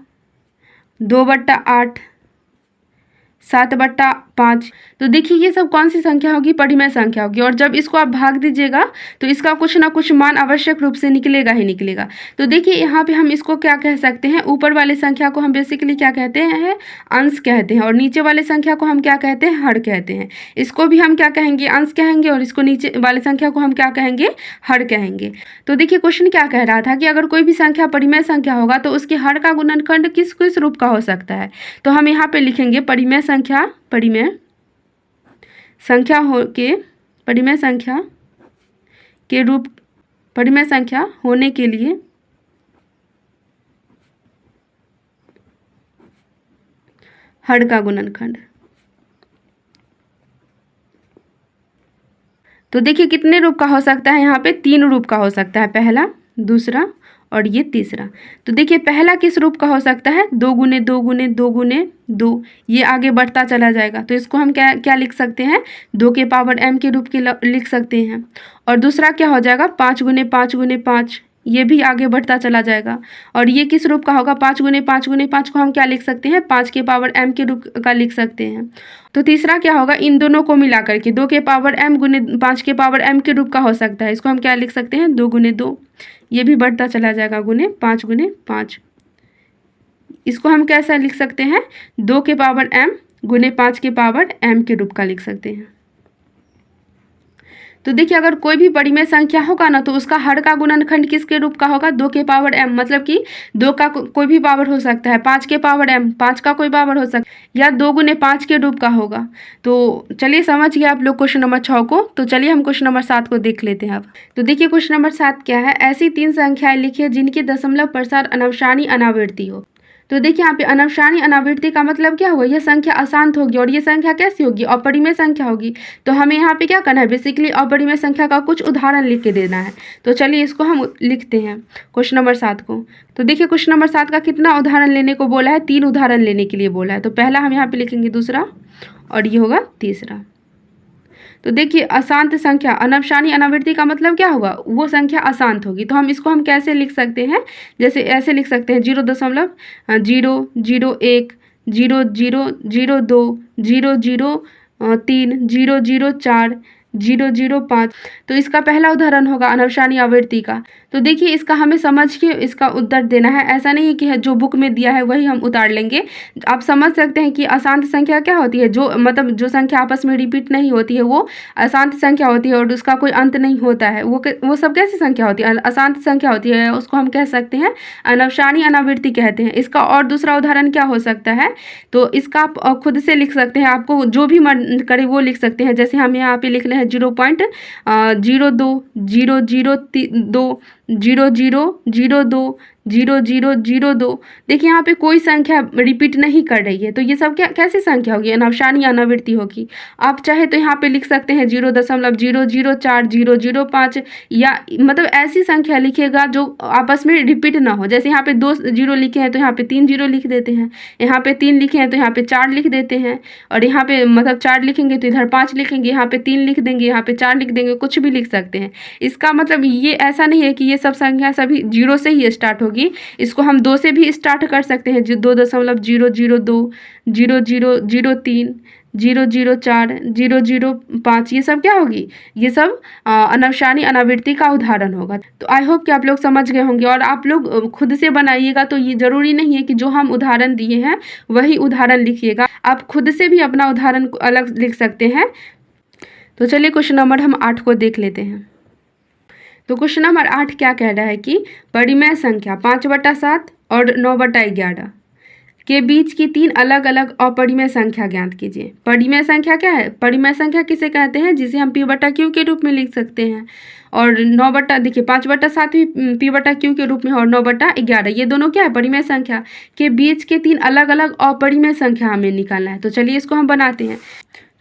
2/8, 7/5। तो देखिए ये सब कौन सी संख्या होगी, परिमेय संख्या होगी। और जब इसको आप भाग दीजिएगा तो इसका कुछ ना कुछ मान आवश्यक रूप से निकलेगा ही निकलेगा। तो देखिए यहाँ पे हम इसको क्या कह सकते हैं, ऊपर वाले संख्या को हम बेसिकली क्या कहते हैं, अंश कहते हैं। और नीचे वाले संख्या को हम क्या कहते हैं, हर कहते हैं। इसको भी हम क्या कहेंगे, अंश कहेंगे। और इसको नीचे वाले संख्या को हम क्या कहेंगे, हर कहेंगे। तो देखिए क्वेश्चन क्या कह रहा था कि अगर कोई भी संख्या परिमेय संख्या होगा तो उसके हर का गुणनखंड किस किस रूप का हो सकता है। तो हम यहाँ पे लिखेंगे परिमेय संख्या परिमेय संख्या होने के लिए हर का गुणनखंड। तो देखिए कितने रूप का हो सकता है, यहाँ पे 3 रूप का हो सकता है, पहला, दूसरा और ये तीसरा। तो देखिए पहला किस रूप का हो सकता है, 2 गुने 2 गुने 2 गुने 2, ये आगे बढ़ता चला जाएगा। तो इसको हम क्या लिख सकते हैं, 2 के पावर m के रूप के लिख सकते हैं। और दूसरा क्या हो जाएगा, 5 गुने 5 गुने 5, ये भी आगे बढ़ता चला जाएगा। और ये किस रूप का होगा, 5 गुने 5 गुने 5 को हम क्या लिख सकते हैं, 5 के पावर m के रूप का लिख सकते हैं। तो तीसरा क्या होगा, इन दोनों को मिला करके 2 के पावर m गुने 5 के पावर m के रूप का हो सकता है। इसको हम क्या लिख सकते हैं, 2 गुने 2, ये भी बढ़ता चला जाएगा, गुने 5 गुने 5, इसको हम कैसा लिख सकते हैं, 2 के पावर m गुने 5 के पावर m के रूप का लिख सकते हैं। तो देखिए अगर कोई भी परिमेय संख्या होगा ना तो उसका हर का गुणनखंड किसके रूप का होगा, 2 के पावर m, मतलब कि 2 का कोई भी पावर हो सकता है, 5 के पावर m, 5 का कोई पावर हो सकता है, या 2 गुने 5 के रूप का होगा। तो चलिए समझ गए आप लोग क्वेश्चन नंबर 6 को। तो चलिए हम क्वेश्चन नंबर 7 को देख लेते हैं अब। तो देखिए क्वेश्चन नंबर 7 क्या है, ऐसी 3 संख्याएं लिखिए जिनकी दशमलव प्रसार अनवसानी अनावृत्ति हो। तो देखिए यहाँ पे अनवसानी अनावृत्ति का मतलब क्या हुआ, यह संख्या अशांत होगी और ये संख्या कैसी होगी, अपरिमेय संख्या होगी। तो हमें यहाँ पे क्या करना है, बेसिकली अपरिमेय संख्या का कुछ उदाहरण लिख के देना है। तो चलिए इसको हम लिखते हैं क्वेश्चन नंबर 7 को। तो देखिए क्वेश्चन नंबर 7 का कितना उदाहरण लेने को बोला है, 3 उदाहरण लेने के लिए बोला है। तो पहला हम यहाँ पे लिखेंगे, दूसरा और ये होगा तीसरा। तो देखिए अशांत संख्या, अनवसानी अनावृत्ति का मतलब क्या होगा, वो संख्या अशांत होगी। तो हम इसको हम कैसे लिख सकते हैं, जैसे ऐसे लिख सकते हैं 0.001 0.002 0.003 0.004 0.005। तो इसका पहला उदाहरण होगा अनवसानी आवृत्ति का। तो देखिए इसका हमें समझ के इसका उत्तर देना है, ऐसा नहीं है कि जो बुक में दिया है वही हम उतार लेंगे। आप समझ सकते हैं कि अशांत संख्या क्या होती है, जो मतलब जो संख्या आपस में रिपीट नहीं होती है वो अशांत संख्या होती है और उसका कोई अंत नहीं होता है, वो सब कैसी संख्या होती है, अशांत संख्या होती है, उसको हम कह सकते हैं अनवसानी अनावृत्ति कहते हैं। इसका और दूसरा उदाहरण क्या हो सकता है, तो इसका आप खुद से लिख सकते हैं, आपको जो भी मन करे वो लिख सकते हैं। जैसे हम यहाँ पे लिख रहे हैं 0.02 0.002 0002 0002। देखिए यहाँ पे कोई संख्या रिपीट नहीं कर रही है, तो ये सब क्या कैसी संख्या होगी, अनवसानी अनावृत्ति होगी। आप चाहे तो यहाँ पे लिख सकते हैं 0.004 0.05, या मतलब ऐसी संख्या लिखिएगा जो आपस में रिपीट ना हो। जैसे यहाँ पे 2 जीरो लिखे हैं तो यहाँ पे 3 जीरो लिख देते हैं, यहाँ पे 3 लिखे हैं तो यहाँ पे 4 लिख देते हैं, और यहाँ पे मतलब 4 लिखेंगे तो इधर 5 लिखेंगे, यहाँ पे 3 लिख देंगे, यहाँ पे 4 लिख देंगे, कुछ भी लिख सकते हैं। इसका मतलब ये ऐसा नहीं है कि ये सब संख्या सभी 0 से ही स्टार्ट होगी, इसको हम 2 से भी स्टार्ट कर सकते हैं, 2.002 0003 0.004 0.005। ये सब क्या होगी, ये सब अनवसानी अनावृत्ति का उदाहरण होगा। तो आई होप कि आप लोग समझ गए होंगे, और आप लोग खुद से बनाइएगा। तो ये ज़रूरी नहीं है कि जो हम उदाहरण दिए हैं वही उदाहरण लिखिएगा, आप खुद से भी अपना उदाहरण अलग लिख सकते हैं। तो चलिए क्वेश्चन नंबर हम 8 को देख लेते हैं। तो क्वेश्चन नंबर 8 क्या कह रहा है कि परिमेय संख्या 5/7 और 9/11 के बीच की 3 अलग अलग अपरिमेय संख्या ज्ञात कीजिए। परिमेय संख्या क्या है, परिमेय संख्या किसे कहते हैं, जिसे हम p/q के रूप में लिख सकते हैं। और 9 देखिए 5/7 भी p/q के रूप में, और 9/11 ये दोनों क्या है, परिमेय संख्या के बीच के 3 अलग अलग अपरिमेय संख्या हमें निकालना है। तो चलिए इसको हम बनाते हैं।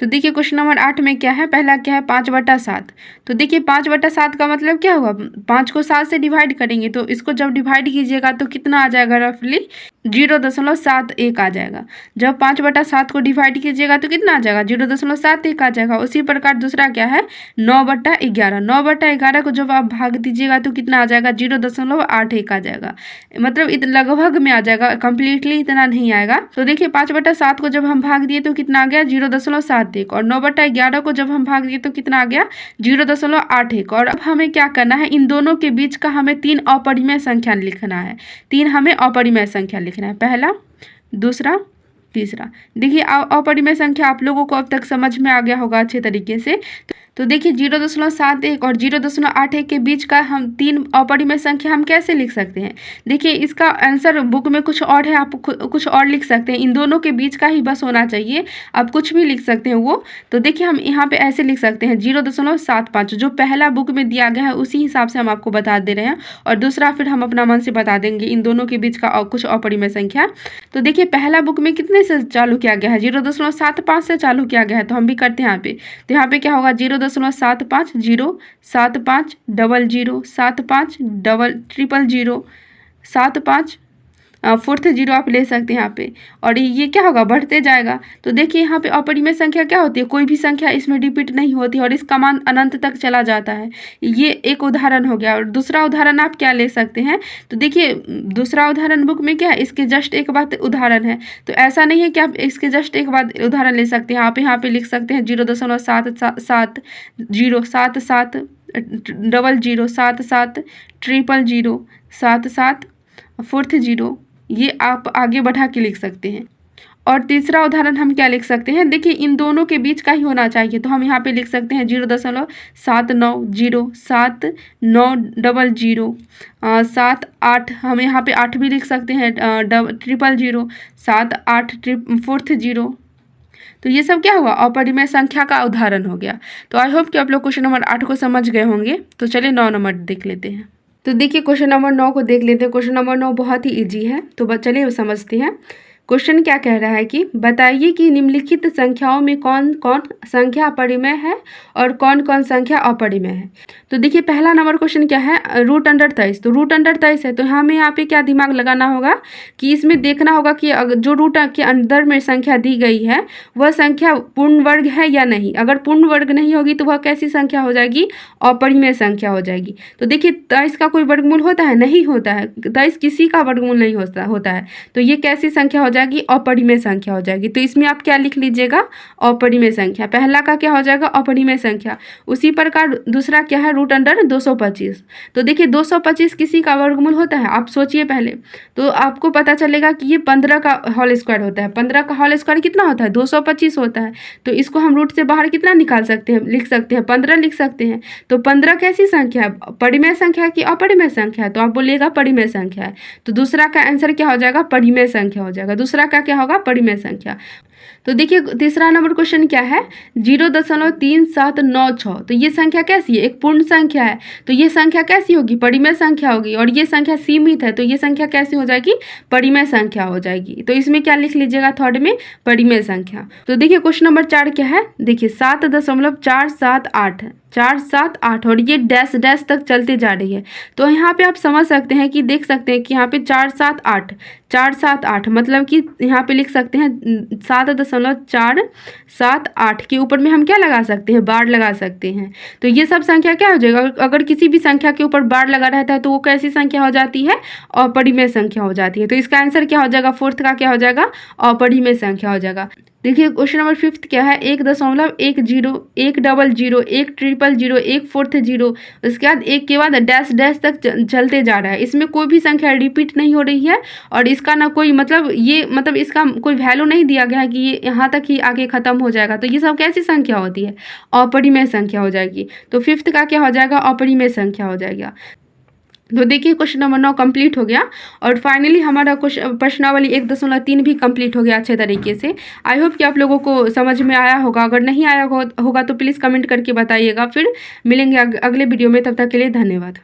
तो देखिए क्वेश्चन नंबर 8 में क्या है, पहला क्या है 5/7। तो देखिए 5/7 का मतलब क्या होगा, 5 को 7 से डिवाइड करेंगे तो इसको जब डिवाइड कीजिएगा तो कितना आ जाएगा, रफली 0.71 आ जाएगा। जब 5/7 को डिवाइड कीजिएगा तो कितना आ जाएगा, 0.71 आ जाएगा। उसी प्रकार दूसरा क्या है 9/11, 9/11 को जब आप भाग दीजिएगा तो कितना आ जाएगा, 0.81 आ जाएगा। मतलब लगभग में आ जाएगा, कंप्लीटली इतना नहीं आएगा। तो देखिए 5/7 को जब हम भाग दिए तो कितना आ गया 0.71, और 9/11 को जब हम भाग दिए तो कितना आ गया 0.81। और अब हमें क्या करना है, इन दोनों के बीच का हमें 3 अपरिमेय संख्या लिखना है। 3 हमें अपरिमेय संख्या लिखना है, पहला दूसरा तीसरा। देखिए अपरिमेय संख्या आप लोगों को अब तक समझ में आ गया होगा अच्छे तरीके से। तो देखिए 0.71 और 0.81 के बीच का हम 3 अपरिमेय संख्या हम कैसे लिख सकते हैं। देखिए इसका आंसर बुक में कुछ और है, आप कुछ और लिख सकते हैं, इन दोनों के बीच का ही बस होना चाहिए, आप कुछ भी लिख सकते हैं वो। तो देखिए हम यहाँ पे ऐसे लिख सकते हैं 0.75, जो पहला बुक में दिया गया है उसी हिसाब से हम आपको बता दे रहे हैं, और दूसरा फिर हम अपना मन से बता देंगे इन दोनों के बीच का कुछ अपरिमेय संख्या। तो देखिए पहला बुक में कितने से चालू किया गया है, 0.75 से चालू किया गया है, तो हम भी करते हैं यहाँ पे। तो यहाँ पे क्या होगा 0.75 075 00 75 000 75 फोर्थ 0 आप ले सकते हैं यहाँ पे, और ये क्या होगा बढ़ते जाएगा। तो देखिए यहाँ पे अपरिमेय संख्या क्या होती है, कोई भी संख्या इसमें रिपीट नहीं होती और इसका मान अनंत तक चला जाता है। ये एक उदाहरण हो गया। और दूसरा उदाहरण आप क्या ले सकते हैं, तो देखिए दूसरा उदाहरण बुक में क्या है, इसके जस्ट एक बात उदाहरण है, तो ऐसा नहीं है कि आप इसके जस्ट एक बात उदाहरण ले सकते हैं। आप यहाँ पे लिख सकते हैं 0.77 0 77 00 77 000 77 फोर्थ 0 ये आप आगे बढ़ा के लिख सकते हैं। और तीसरा उदाहरण हम क्या लिख सकते हैं, देखिए इन दोनों के बीच का ही होना चाहिए, तो हम यहाँ पे लिख सकते हैं 0.790 79000 7 हम यहाँ पे 8 भी लिख सकते हैं 000 7 8 4th 0। तो ये सब क्या हुआ, अपरिमेय संख्या का उदाहरण हो गया। तो आई होप कि आप लोग क्वेश्चन नंबर 8 को समझ गए होंगे। तो चलिए 9 नंबर देख लेते हैं। तो देखिए क्वेश्चन नंबर 9 को देख लेते हैं। क्वेश्चन नंबर 9 बहुत ही इजी है, तो चलिए समझते हैं। क्वेश्चन क्या कह रहा है कि बताइए कि निम्नलिखित संख्याओं में कौन कौन संख्या अपरिमेय है और कौन कौन संख्या अपरिमेय है। तो देखिए पहला नंबर क्वेश्चन क्या है, √23। तो √23 है, तो हमें यहाँ पे क्या दिमाग लगाना होगा कि इसमें देखना होगा कि जो रूट के अंदर में संख्या दी गई है वह संख्या पूर्ण वर्ग है या नहीं। अगर पूर्ण वर्ग नहीं होगी तो वह कैसी संख्या हो जाएगी, अपरिमेय संख्या हो जाएगी। तो देखिए 23 का कोई वर्गमूल होता है, नहीं होता है। 23 किसी का वर्गमूल नहीं होता है, तो ये कैसी संख्या हो जाएगी, अपरिमेय संख्या हो जाएगी। तो इसमें आप क्या लिख लीजिएगा, अपरिमेय संख्या। पहला का क्या हो जाएगा, अपरिमेय संख्या। उसी प्रकार दूसरा क्या है, √225। तो देखिए 225 किसी का वर्गमूल होता है, आप सोचिए पहले, तो आपको पता चलेगा कि ये 15 का होल स्क्वायर होता है। 15 का होल स्क्वायर कितना होता है, 225 होता है। तो इसको हम रूट से बाहर कितना निकाल सकते हैं, लिख सकते हैं 15 लिख सकते हैं। तो 15 कैसी संख्या है, परिमेय संख्या है कि अपरिमेय संख्या है, तो आप बोलिएगा परिमेय संख्या है। तो दूसरा का आंसर क्या हो जाएगा, परिमेय संख्या हो जाएगा। दूसरा का क्या होगा, परिमेय संख्या। तो देखिए तीसरा नंबर क्वेश्चन क्या है, 0.3796। तो ये संख्या कैसी है, एक पूर्ण संख्या है, तो ये संख्या कैसी होगी, परिमेय संख्या होगी। और ये संख्या सीमित है, तो ये संख्या कैसी हो जाएगी, परिमेय संख्या हो जाएगी। तो इसमें क्या लिख लीजिएगा, थर्ड में परिमेय संख्या। तो देखिए क्वेश्चन नंबर 4 क्या है, देखिए 7.478 है, 478, और ये डैश डैश तक चलते जा रही है। तो यहाँ पे आप समझ सकते हैं कि देख सकते हैं कि यहाँ पे 478 मतलब कि यहाँ पे लिख सकते हैं 7.478 के ऊपर में हम क्या लगा सकते हैं, बार लगा सकते हैं। तो ये सब संख्या क्या हो जाएगा, अगर किसी भी संख्या के ऊपर बार लगा रहता है तो वो कैसी संख्या हो जाती है, अपरिमेय संख्या हो जाती है। तो इसका आंसर क्या हो जाएगा, फोर्थ का क्या हो जाएगा, अपरिमेय संख्या हो जाएगा। देखिए क्वेश्चन नंबर 5 क्या है, 1.10 1 0 1 0 1 0 1 4th 0, उसके बाद एक के बाद डैश डैश तक चलते जा रहा है। इसमें कोई भी संख्या रिपीट नहीं हो रही है, और इसका ना कोई मतलब इसका कोई वैल्यू नहीं दिया गया है कि ये यहाँ तक ही आगे खत्म हो जाएगा। तो ये सब कैसी संख्या होती है, अपरिमेय संख्या हो जाएगी। तो 5th का क्या हो जाएगा, अपरिमेय संख्या हो जाएगा। तो देखिए क्वेश्चन नंबर 9 कंप्लीट हो गया, और फाइनली हमारा प्रश्नावली 1.3 भी कंप्लीट हो गया अच्छे तरीके से। आई होप कि आप लोगों को समझ में आया होगा। अगर नहीं आया होगा तो प्लीज़ कमेंट करके बताइएगा। फिर मिलेंगे अगले वीडियो में, तब तक के लिए धन्यवाद।